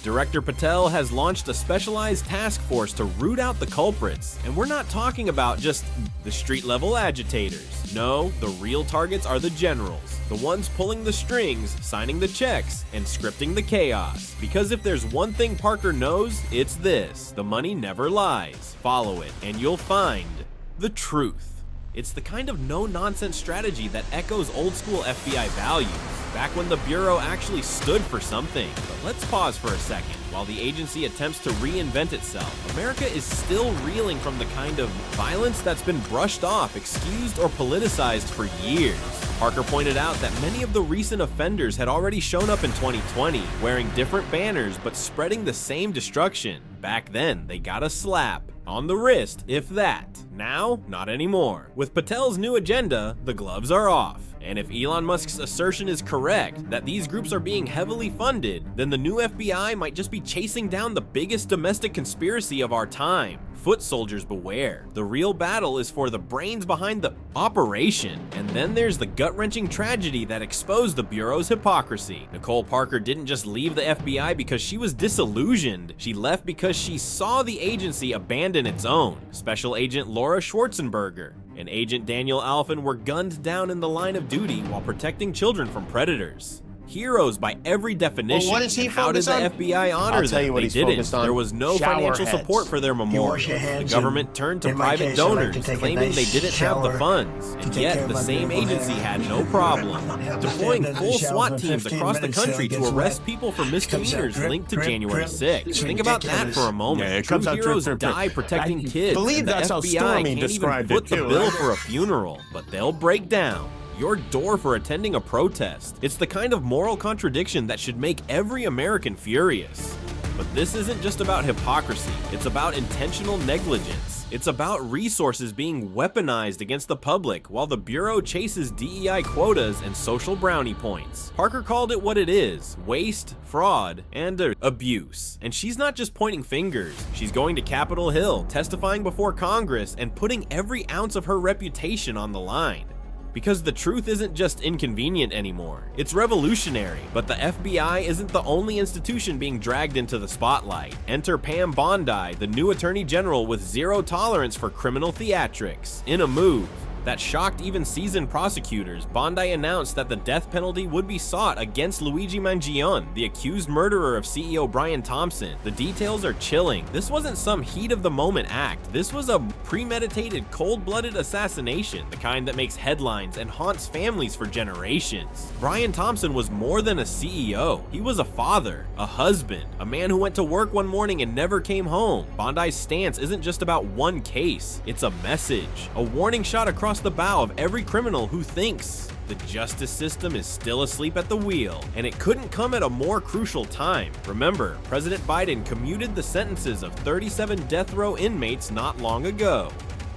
Director Patel has launched a specialized task force to root out the culprits, and we're not talking about just the street-level agitators. No, the real targets are the generals, the ones pulling the strings, signing the checks, and scripting the chaos. Because if there's one thing Parker knows, it's this: the money never lies. Follow it, and you'll find the truth. It's the kind of no-nonsense strategy that echoes old-school FBI values, back when the Bureau actually stood for something. But let's pause for a second. While the agency attempts to reinvent itself, America is still reeling from the kind of violence that's been brushed off, excused, or politicized for years. Parker pointed out that many of the recent offenders had already shown up in 2020, wearing different banners but spreading the same destruction. Back then, they got a slap on the wrist, if that. Now, not anymore. With Patel's new agenda, the gloves are off. And if Elon Musk's assertion is correct, that these groups are being heavily funded, then the new FBI might just be chasing down the biggest domestic conspiracy of our time. Foot soldiers beware. The real battle is for the brains behind the operation. And then there's the gut-wrenching tragedy that exposed the Bureau's hypocrisy. Nicole Parker didn't just leave the FBI because she was disillusioned. She left because she saw the agency abandon its own. Special Agent Laura Schwarzenberger and Agent Daniel Alphen were gunned down in the line of duty while protecting children from predators. Heroes by every definition. Well, what is he and how did focused the on? FBI honor I'll tell them? you what They he's didn't. focused on. There was no Shower financial heads. support for their You memorial. wash your The hands government and turned to in my private case, I like donors, to take a claiming nice they didn't have the shower funds. to And take yet, care of the my same beautiful agency hair. had no problem I have to deploying stand in the full shower SWAT for teams 15 across the minutes till country it to gets arrest wet. people for Comes out misdemeanors drip, linked to drip, January drip. 6th. It's Think about that ridiculous. for a moment. Yeah, it comes True out drip, heroes drip, drip. die protecting kids. believe and the that's how FBI Stormy can't even described it, foot the too, bill right? for a funeral, but they'll break down your door for attending a protest. It's the kind of moral contradiction that should make every American furious. But this isn't just about hypocrisy, it's about intentional negligence. It's about resources being weaponized against the public while the Bureau chases DEI quotas and social brownie points. Parker called it what it is: waste, fraud, and abuse. And she's not just pointing fingers, she's going to Capitol Hill, testifying before Congress, and putting every ounce of her reputation on the line. Because the truth isn't just inconvenient anymore, it's revolutionary. But the FBI isn't the only institution being dragged into the spotlight. Enter Pam Bondi, the new Attorney General with zero tolerance for criminal theatrics. In a move that shocked even seasoned prosecutors, Bondi announced that the death penalty would be sought against Luigi Mangione, the accused murderer of CEO Brian Thompson. The details are chilling. This wasn't some heat-of-the-moment act. This was a premeditated, cold-blooded assassination, the kind that makes headlines and haunts families for generations. Brian Thompson was more than a CEO. He was a father, a husband, a man who went to work one morning and never came home. Bondi's stance isn't just about one case. It's a message, a warning shot across the bow of every criminal who thinks the justice system is still asleep at the wheel, and it couldn't come at a more crucial time. Remember, President Biden commuted the sentences of 37 death row inmates not long ago.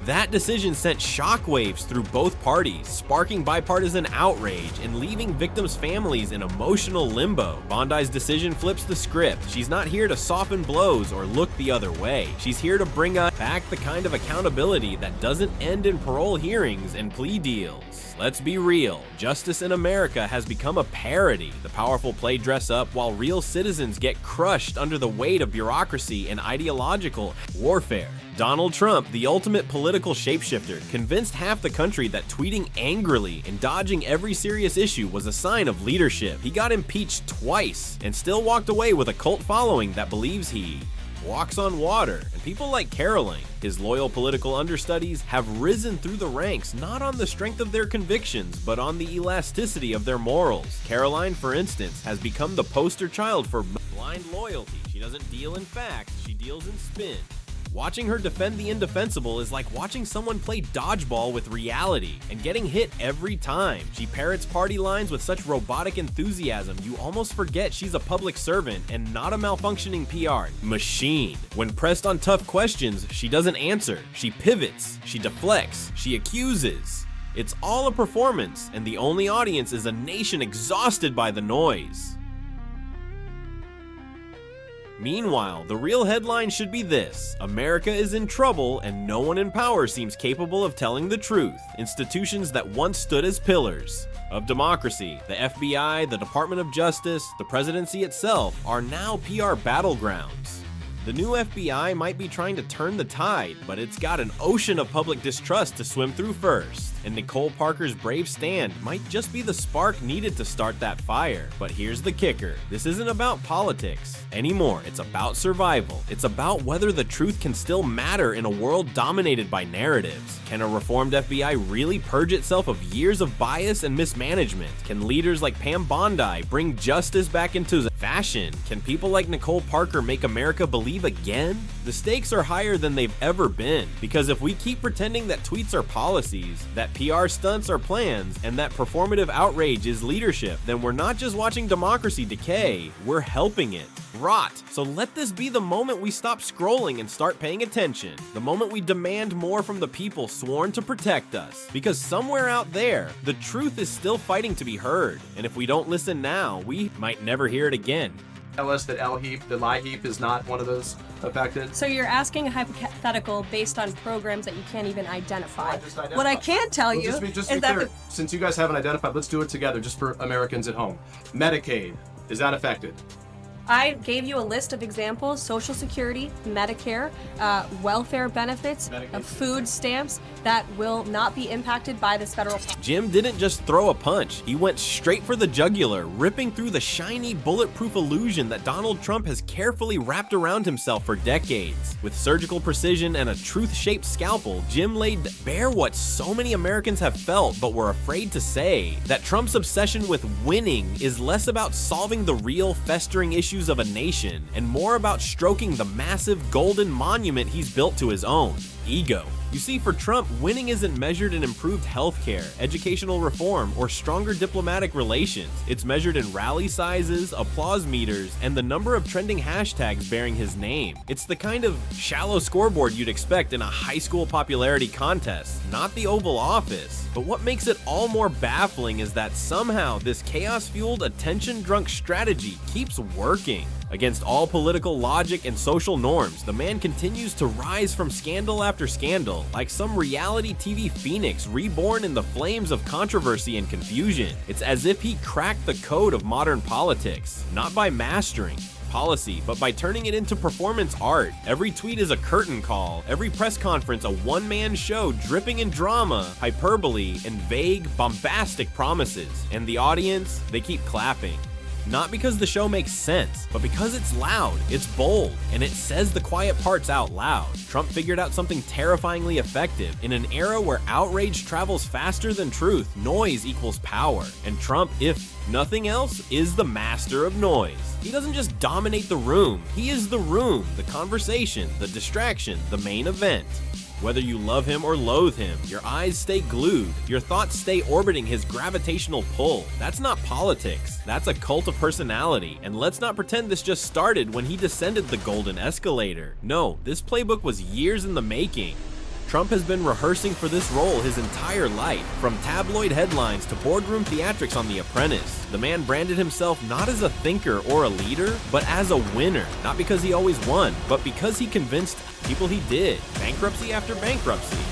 That decision sent shockwaves through both parties, sparking bipartisan outrage and leaving victims' families in emotional limbo. Bondi's decision flips the script. She's not here to soften blows or look the other way. She's here to bring us back the kind of accountability that doesn't end in parole hearings and plea deals. Let's be real, justice in America has become a parody. The powerful play dress up while real citizens get crushed under the weight of bureaucracy and ideological warfare. Donald Trump, the ultimate political shapeshifter, convinced half the country that tweeting angrily and dodging every serious issue was a sign of leadership. He got impeached twice and still walked away with a cult following that believes he walks on water. And people like Karoline, his loyal political understudies, have risen through the ranks not on the strength of their convictions, but on the elasticity of their morals. Karoline, for instance, has become the poster child for blind loyalty. She doesn't deal in facts, she deals in spin. Watching her defend the indefensible is like watching someone play dodgeball with reality and getting hit every time. She parrots party lines with such robotic enthusiasm you almost forget she's a public servant and not a malfunctioning PR machine. When pressed on tough questions, she doesn't answer. She pivots, she deflects, she accuses. It's all a performance, and the only audience is a nation exhausted by the noise. Meanwhile, the real headline should be this: America is in trouble and no one in power seems capable of telling the truth. Institutions that once stood as pillars of democracy, the FBI, the Department of Justice, the presidency itself, are now PR battlegrounds. The new FBI might be trying to turn the tide, but it's got an ocean of public distrust to swim through first. And Nicole Parker's brave stand might just be the spark needed to start that fire. But here's the kicker: this isn't about politics anymore. It's about survival. It's about whether the truth can still matter in a world dominated by narratives. Can a reformed FBI really purge itself of years of bias and mismanagement? Can leaders like Pam Bondi bring justice back into fashion? Can people like Nicole Parker make America believe again? The stakes are higher than they've ever been, because if we keep pretending that tweets are policies, that PR stunts are plans, and that performative outrage is leadership, then we're not just watching democracy decay, we're helping it rot. So let this be the moment we stop scrolling and start paying attention. The moment we demand more from the people sworn to protect us. Because somewhere out there, the truth is still fighting to be heard. And if we don't listen now, we might never hear it again. Tell us that L-Heap, the lie heap, is not one of those affected? So you're asking a hypothetical based on programs that you can't even identify. What I can tell you just is be that clear, since you guys haven't identified, let's do it together just for Americans at home. Medicaid, is that affected? I gave you a list of examples: Social Security, Medicare, welfare benefits, food stamps that will not be impacted by this federal policy. Jim didn't just throw a punch, he went straight for the jugular, ripping through the shiny bulletproof illusion that Donald Trump has carefully wrapped around himself for decades. With surgical precision and a truth-shaped scalpel, Jim laid bare what so many Americans have felt but were afraid to say, that Trump's obsession with winning is less about solving the real festering issues of a nation and more about stroking the massive golden monument he's built to his own: ego. You see, for Trump, winning isn't measured in improved healthcare, educational reform, or stronger diplomatic relations. It's measured in rally sizes, applause meters, and the number of trending hashtags bearing his name. It's the kind of shallow scoreboard you'd expect in a high school popularity contest, not the Oval Office. But what makes it all more baffling is that somehow this chaos-fueled, attention-drunk strategy keeps working. Against all political logic and social norms, the man continues to rise from scandal after scandal, like some reality TV phoenix reborn in the flames of controversy and confusion. It's as if he cracked the code of modern politics, not by mastering policy, but by turning it into performance art. Every tweet is a curtain call, every press conference a one-man show dripping in drama, hyperbole, and vague, bombastic promises. And the audience, they keep clapping. Not because the show makes sense, but because it's loud, it's bold, and it says the quiet parts out loud. Trump figured out something terrifyingly effective. In an era where outrage travels faster than truth, noise equals power. And Trump, if nothing else, is the master of noise. He doesn't just dominate the room, he is the room, the conversation, the distraction, the main event. Whether you love him or loathe him, your eyes stay glued, your thoughts stay orbiting his gravitational pull. That's not politics, that's a cult of personality. And let's not pretend this just started when he descended the golden escalator. No, this playbook was years in the making. Trump has been rehearsing for this role his entire life, from tabloid headlines to boardroom theatrics on The Apprentice. The man branded himself not as a thinker or a leader, but as a winner. Not because he always won, but because he convinced people he did, bankruptcy after bankruptcy.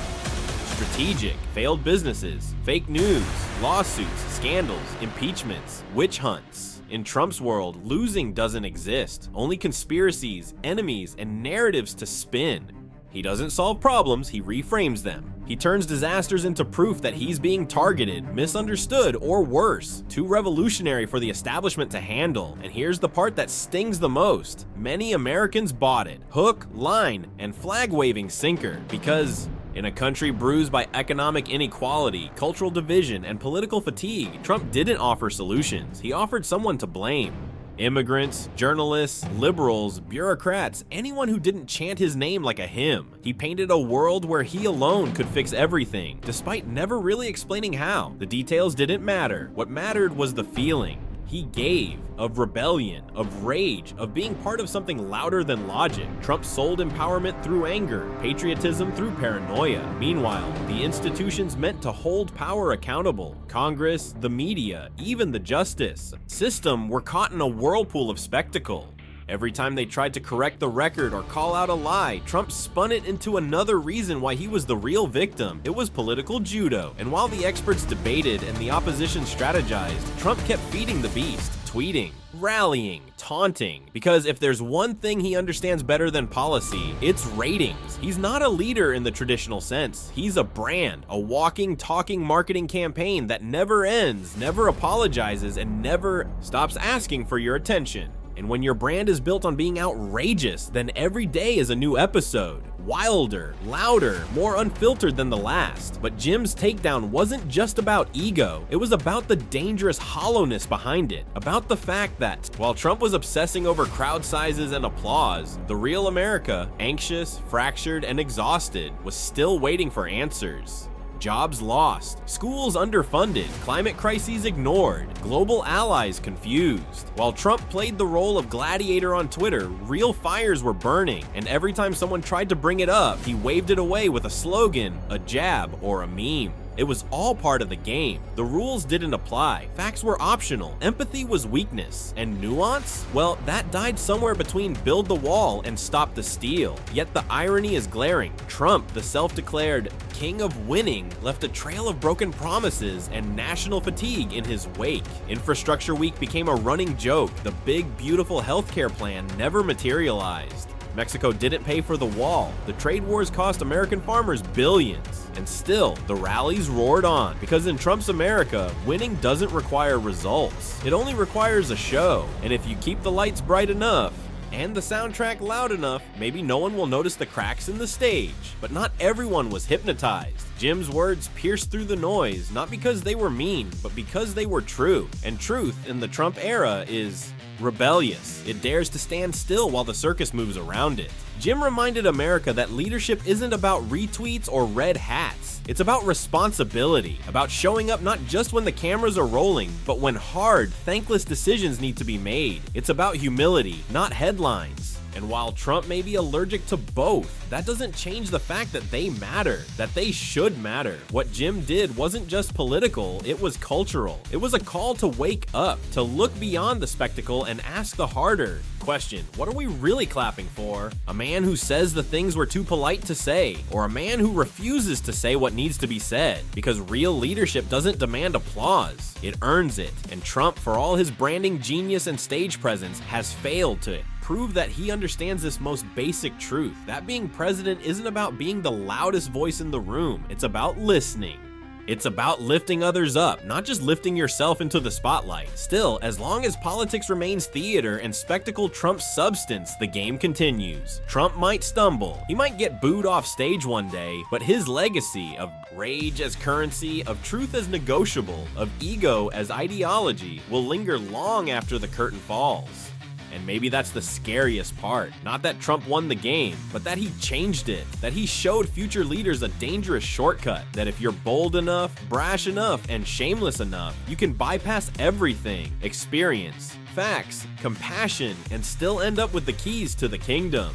Strategic, failed businesses, fake news, lawsuits, scandals, impeachments, witch hunts. In Trump's world, losing doesn't exist, only conspiracies, enemies, and narratives to spin. He doesn't solve problems, he reframes them. He turns disasters into proof that he's being targeted, misunderstood, or worse. Too revolutionary for the establishment to handle. And here's the part that stings the most. Many Americans bought it. Hook, line, and flag-waving sinker. Because in a country bruised by economic inequality, cultural division, and political fatigue, Trump didn't offer solutions. He offered someone to blame. Immigrants, journalists, liberals, bureaucrats, anyone who didn't chant his name like a hymn. He painted a world where he alone could fix everything, despite never really explaining how. The details didn't matter. What mattered was the feeling he gave of rebellion, of rage, of being part of something louder than logic. Trump sold empowerment through anger, patriotism through paranoia. Meanwhile, the institutions meant to hold power accountable, Congress, the media, even the justice system, were caught in a whirlpool of spectacle. Every time they tried to correct the record or call out a lie, Trump spun it into another reason why he was the real victim. It was political judo. And while the experts debated and the opposition strategized, Trump kept feeding the beast, tweeting, rallying, taunting. Because if there's one thing he understands better than policy, it's ratings. He's not a leader in the traditional sense. He's a brand, a walking, talking marketing campaign that never ends, never apologizes, and never stops asking for your attention. And when your brand is built on being outrageous, then every day is a new episode. Wilder, louder, more unfiltered than the last. But Jim's takedown wasn't just about ego, it was about the dangerous hollowness behind it. About the fact that, while Trump was obsessing over crowd sizes and applause, the real America, anxious, fractured, and exhausted, was still waiting for answers. Jobs lost, schools underfunded, climate crises ignored, global allies confused. While Trump played the role of gladiator on Twitter, real fires were burning, and every time someone tried to bring it up, he waved it away with a slogan, a jab, or a meme. It was all part of the game. The rules didn't apply, facts were optional, empathy was weakness, and nuance? Well, that died somewhere between build the wall and stop the steal. Yet the irony is glaring. Trump, the self-declared king of winning, left a trail of broken promises and national fatigue in his wake. Infrastructure Week became a running joke. The big, beautiful healthcare plan never materialized. Mexico didn't pay for the wall. The trade wars cost American farmers billions. And still, the rallies roared on, because in Trump's America, winning doesn't require results. It only requires a show. And if you keep the lights bright enough, and the soundtrack loud enough, maybe no one will notice the cracks in the stage. But not everyone was hypnotized. Jim's words pierced through the noise, not because they were mean, but because they were true. And truth in the Trump era is rebellious. It dares to stand still while the circus moves around it. Jim reminded America that leadership isn't about retweets or red hats. It's about responsibility, about showing up not just when the cameras are rolling, but when hard, thankless decisions need to be made. It's about humility, not headlines. And while Trump may be allergic to both, that doesn't change the fact that they matter, that they should matter. What Jim did wasn't just political, it was cultural. It was a call to wake up, to look beyond the spectacle and ask the harder question: what are we really clapping for? A man who says the things we're too polite to say, or a man who refuses to say what needs to be said? Because real leadership doesn't demand applause, it earns it. And Trump, for all his branding genius and stage presence, has failed to prove that he understands this most basic truth. That being president isn't about being the loudest voice in the room, it's about listening. It's about lifting others up, not just lifting yourself into the spotlight. Still, as long as politics remains theater and spectacle trumps substance, the game continues. Trump might stumble, he might get booed off stage one day, but his legacy of rage as currency, of truth as negotiable, of ego as ideology will linger long after the curtain falls. And maybe that's the scariest part. Not that Trump won the game, but that he changed it. That he showed future leaders a dangerous shortcut. That if you're bold enough, brash enough, and shameless enough, you can bypass everything. Experience, facts, compassion, and still end up with the keys to the kingdom.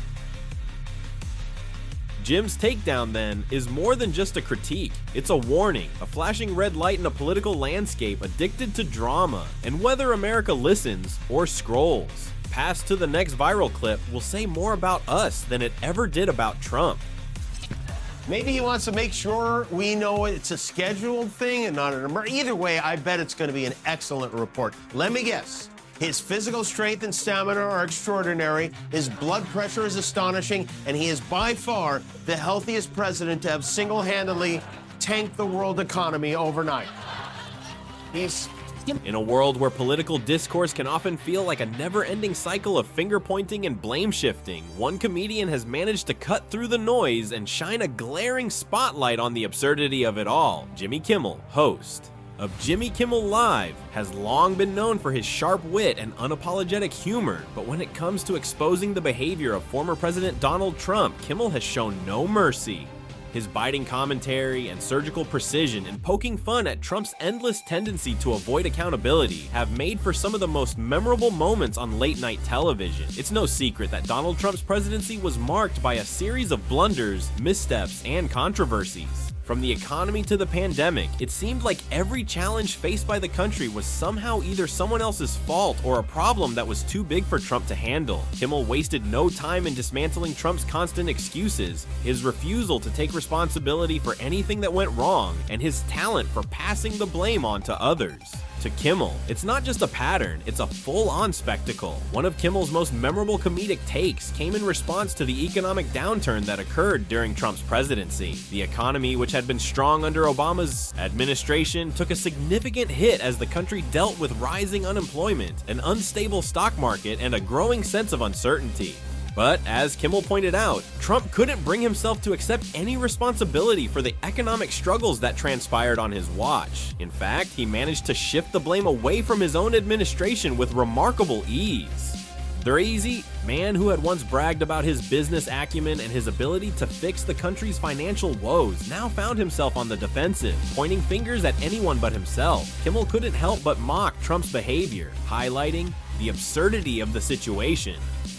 Jim's takedown, then, is more than just a critique. It's a warning, a flashing red light in a political landscape addicted to drama. And whether America listens or scrolls, pass to the next viral clip will say more about us than it ever did about Trump. Maybe he wants to make sure we know it's a scheduled thing and not an emergency. Either way, I bet it's going to be an excellent report. Let me guess. His physical strength and stamina are extraordinary, his blood pressure is astonishing, and he is by far the healthiest president to have single-handedly tanked the world economy overnight. In a world where political discourse can often feel like a never-ending cycle of finger-pointing and blame-shifting, one comedian has managed to cut through the noise and shine a glaring spotlight on the absurdity of it all. Jimmy Kimmel, host of Jimmy Kimmel Live, has long been known for his sharp wit and unapologetic humor, but when it comes to exposing the behavior of former President Donald Trump, Kimmel has shown no mercy. His biting commentary and surgical precision in poking fun at Trump's endless tendency to avoid accountability have made for some of the most memorable moments on late-night television. It's no secret that Donald Trump's presidency was marked by a series of blunders, missteps, and controversies. From the economy to the pandemic, it seemed like every challenge faced by the country was somehow either someone else's fault or a problem that was too big for Trump to handle. Kimmel wasted no time in dismantling Trump's constant excuses, his refusal to take responsibility for anything that went wrong, and his talent for passing the blame on to others. To Kimmel, it's not just a pattern, it's a full-on spectacle. One of Kimmel's most memorable comedic takes came in response to the economic downturn that occurred during Trump's presidency. The economy, which had been strong under Obama's administration, took a significant hit as the country dealt with rising unemployment, an unstable stock market, and a growing sense of uncertainty. But, as Kimmel pointed out, Trump couldn't bring himself to accept any responsibility for the economic struggles that transpired on his watch. In fact, he managed to shift the blame away from his own administration with remarkable ease. The crazy man who had once bragged about his business acumen and his ability to fix the country's financial woes now found himself on the defensive, pointing fingers at anyone but himself. Kimmel couldn't help but mock Trump's behavior, highlighting the absurdity of the situation.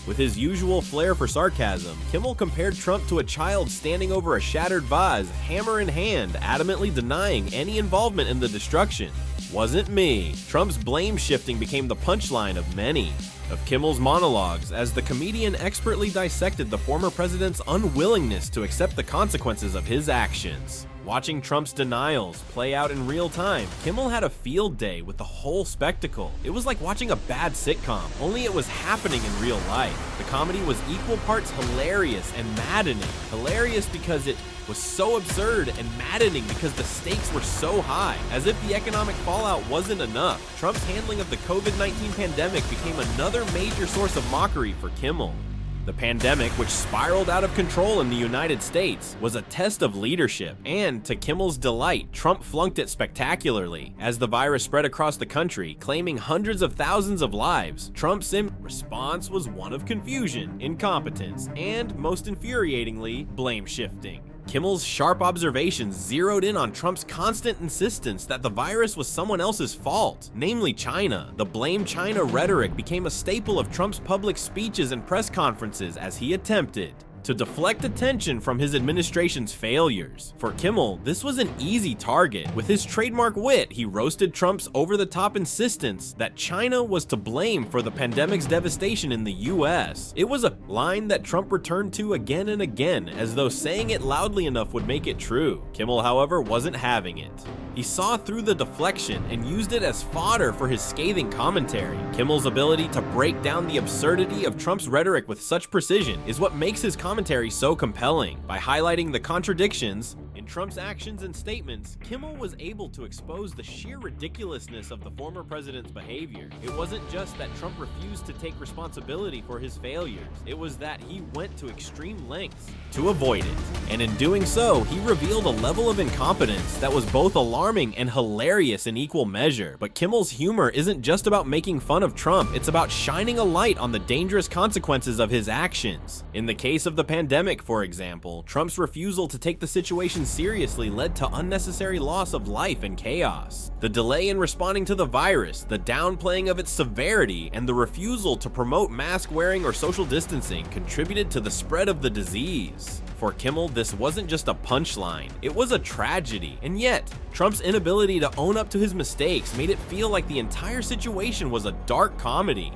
With his usual flair for sarcasm, Kimmel compared Trump to a child standing over a shattered vase, hammer in hand, adamantly denying any involvement in the destruction. "Wasn't me." Trump's blame shifting became the punchline of many of Kimmel's monologues as the comedian expertly dissected the former president's unwillingness to accept the consequences of his actions. Watching Trump's denials play out in real time, Kimmel had a field day with the whole spectacle. It was like watching a bad sitcom, only it was happening in real life. The comedy was equal parts hilarious and maddening. Hilarious because it was so absurd, and maddening because the stakes were so high. As if the economic fallout wasn't enough, Trump's handling of the COVID-19 pandemic became another major source of mockery for Kimmel. The pandemic, which spiraled out of control in the United States, was a test of leadership, and to Kimmel's delight, Trump flunked it spectacularly. As the virus spread across the country, claiming hundreds of thousands of lives, Trump's response was one of confusion, incompetence, and, most infuriatingly, blame shifting. Kimmel's sharp observations zeroed in on Trump's constant insistence that the virus was someone else's fault, namely China. The blame China rhetoric became a staple of Trump's public speeches and press conferences as he attempted to deflect attention from his administration's failures. For Kimmel, this was an easy target. With his trademark wit, he roasted Trump's over-the-top insistence that China was to blame for the pandemic's devastation in the US. It was a line that Trump returned to again and again, as though saying it loudly enough would make it true. Kimmel, however, wasn't having it. He saw through the deflection and used it as fodder for his scathing commentary. Kimmel's ability to break down the absurdity of Trump's rhetoric with such precision is what makes his commentary so compelling. By highlighting the contradictions in Trump's actions and statements, Kimmel was able to expose the sheer ridiculousness of the former president's behavior. It wasn't just that Trump refused to take responsibility for his failures, it was that he went to extreme lengths to avoid it. And in doing so, he revealed a level of incompetence that was both alarming and hilarious in equal measure. But Kimmel's humor isn't just about making fun of Trump, it's about shining a light on the dangerous consequences of his actions. In the case of the pandemic, for example, Trump's refusal to take the situation seriously led to unnecessary loss of life and chaos. The delay in responding to the virus, the downplaying of its severity, and the refusal to promote mask wearing or social distancing contributed to the spread of the disease. For Kimmel, this wasn't just a punchline, it was a tragedy. And yet, Trump's inability to own up to his mistakes made it feel like the entire situation was a dark comedy.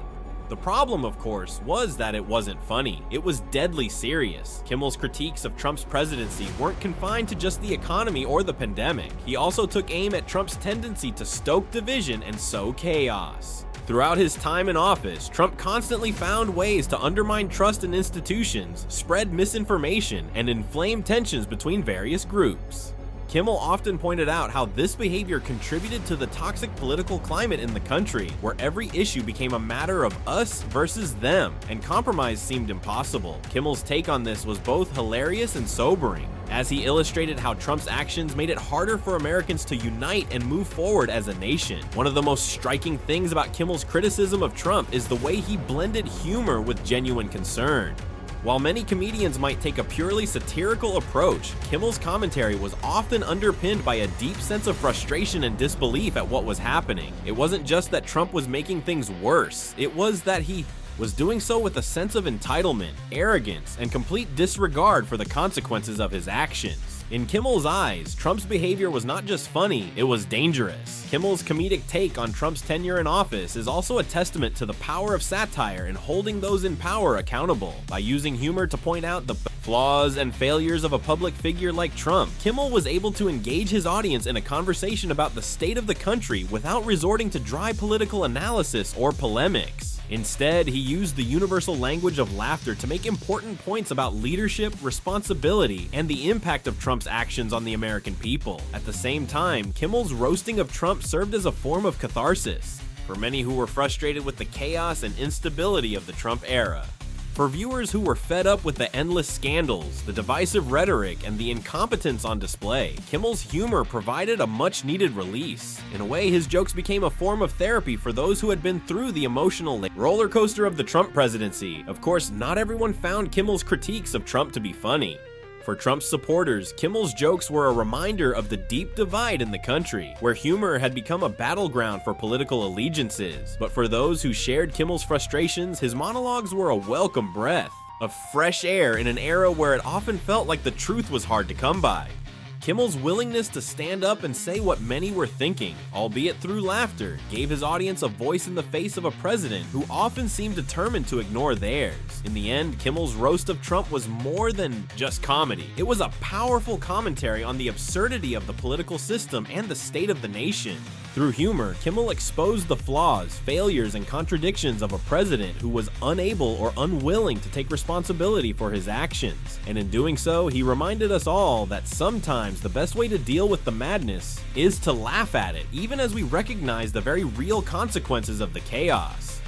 The problem, of course, was that it wasn't funny. It was deadly serious. Kimmel's critiques of Trump's presidency weren't confined to just the economy or the pandemic. He also took aim at Trump's tendency to stoke division and sow chaos. Throughout his time in office, Trump constantly found ways to undermine trust in institutions, spread misinformation, and inflame tensions between various groups. Kimmel often pointed out how this behavior contributed to the toxic political climate in the country, where every issue became a matter of us versus them, and compromise seemed impossible. Kimmel's take on this was both hilarious and sobering, as he illustrated how Trump's actions made it harder for Americans to unite and move forward as a nation. One of the most striking things about Kimmel's criticism of Trump is the way he blended humor with genuine concern. While many comedians might take a purely satirical approach, Kimmel's commentary was often underpinned by a deep sense of frustration and disbelief at what was happening. It wasn't just that Trump was making things worse, it was that he was doing so with a sense of entitlement, arrogance, and complete disregard for the consequences of his actions. In Kimmel's eyes, Trump's behavior was not just funny, it was dangerous. Kimmel's comedic take on Trump's tenure in office is also a testament to the power of satire and holding those in power accountable. By using humor to point out the flaws and failures of a public figure like Trump, Kimmel was able to engage his audience in a conversation about the state of the country without resorting to dry political analysis or polemics. Instead, he used the universal language of laughter to make important points about leadership, responsibility, and the impact of Trump's actions on the American people. At the same time, Kimmel's roasting of Trump served as a form of catharsis for many who were frustrated with the chaos and instability of the Trump era. For viewers who were fed up with the endless scandals, the divisive rhetoric, and the incompetence on display, Kimmel's humor provided a much-needed release. In a way, his jokes became a form of therapy for those who had been through the emotional roller coaster of the Trump presidency. Of course, not everyone found Kimmel's critiques of Trump to be funny. For Trump's supporters, Kimmel's jokes were a reminder of the deep divide in the country, where humor had become a battleground for political allegiances. But for those who shared Kimmel's frustrations, his monologues were a welcome breath of fresh air in an era where it often felt like the truth was hard to come by. Kimmel's willingness to stand up and say what many were thinking, albeit through laughter, gave his audience a voice in the face of a president who often seemed determined to ignore theirs. In the end, Kimmel's roast of Trump was more than just comedy. It was a powerful commentary on the absurdity of the political system and the state of the nation. Through humor, Kimmel exposed the flaws, failures, and contradictions of a president who was unable or unwilling to take responsibility for his actions. And in doing so, he reminded us all that sometimes the best way to deal with the madness is to laugh at it, even as we recognize the very real consequences of the chaos.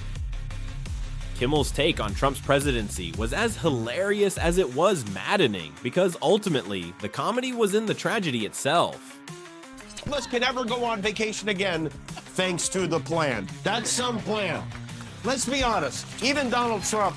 Kimmel's take on Trump's presidency was as hilarious as it was maddening, because ultimately, the comedy was in the tragedy itself. None of us can ever go on vacation again thanks to the plan. That's some plan. Let's be honest, even Donald Trump,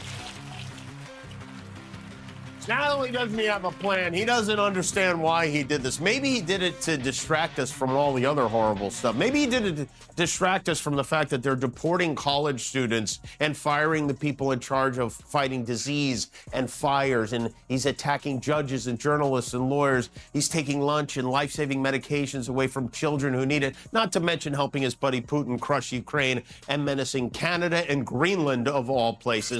not only doesn't he have a plan, he doesn't understand why he did this. Maybe he did it to distract us from all the other horrible stuff. Maybe he did it to distract us from the fact that they're deporting college students and firing the people in charge of fighting disease and fires, and he's attacking judges and journalists and lawyers. He's taking lunch and life-saving medications away from children who need it, not to mention helping his buddy Putin crush Ukraine and menacing Canada and Greenland, of all places.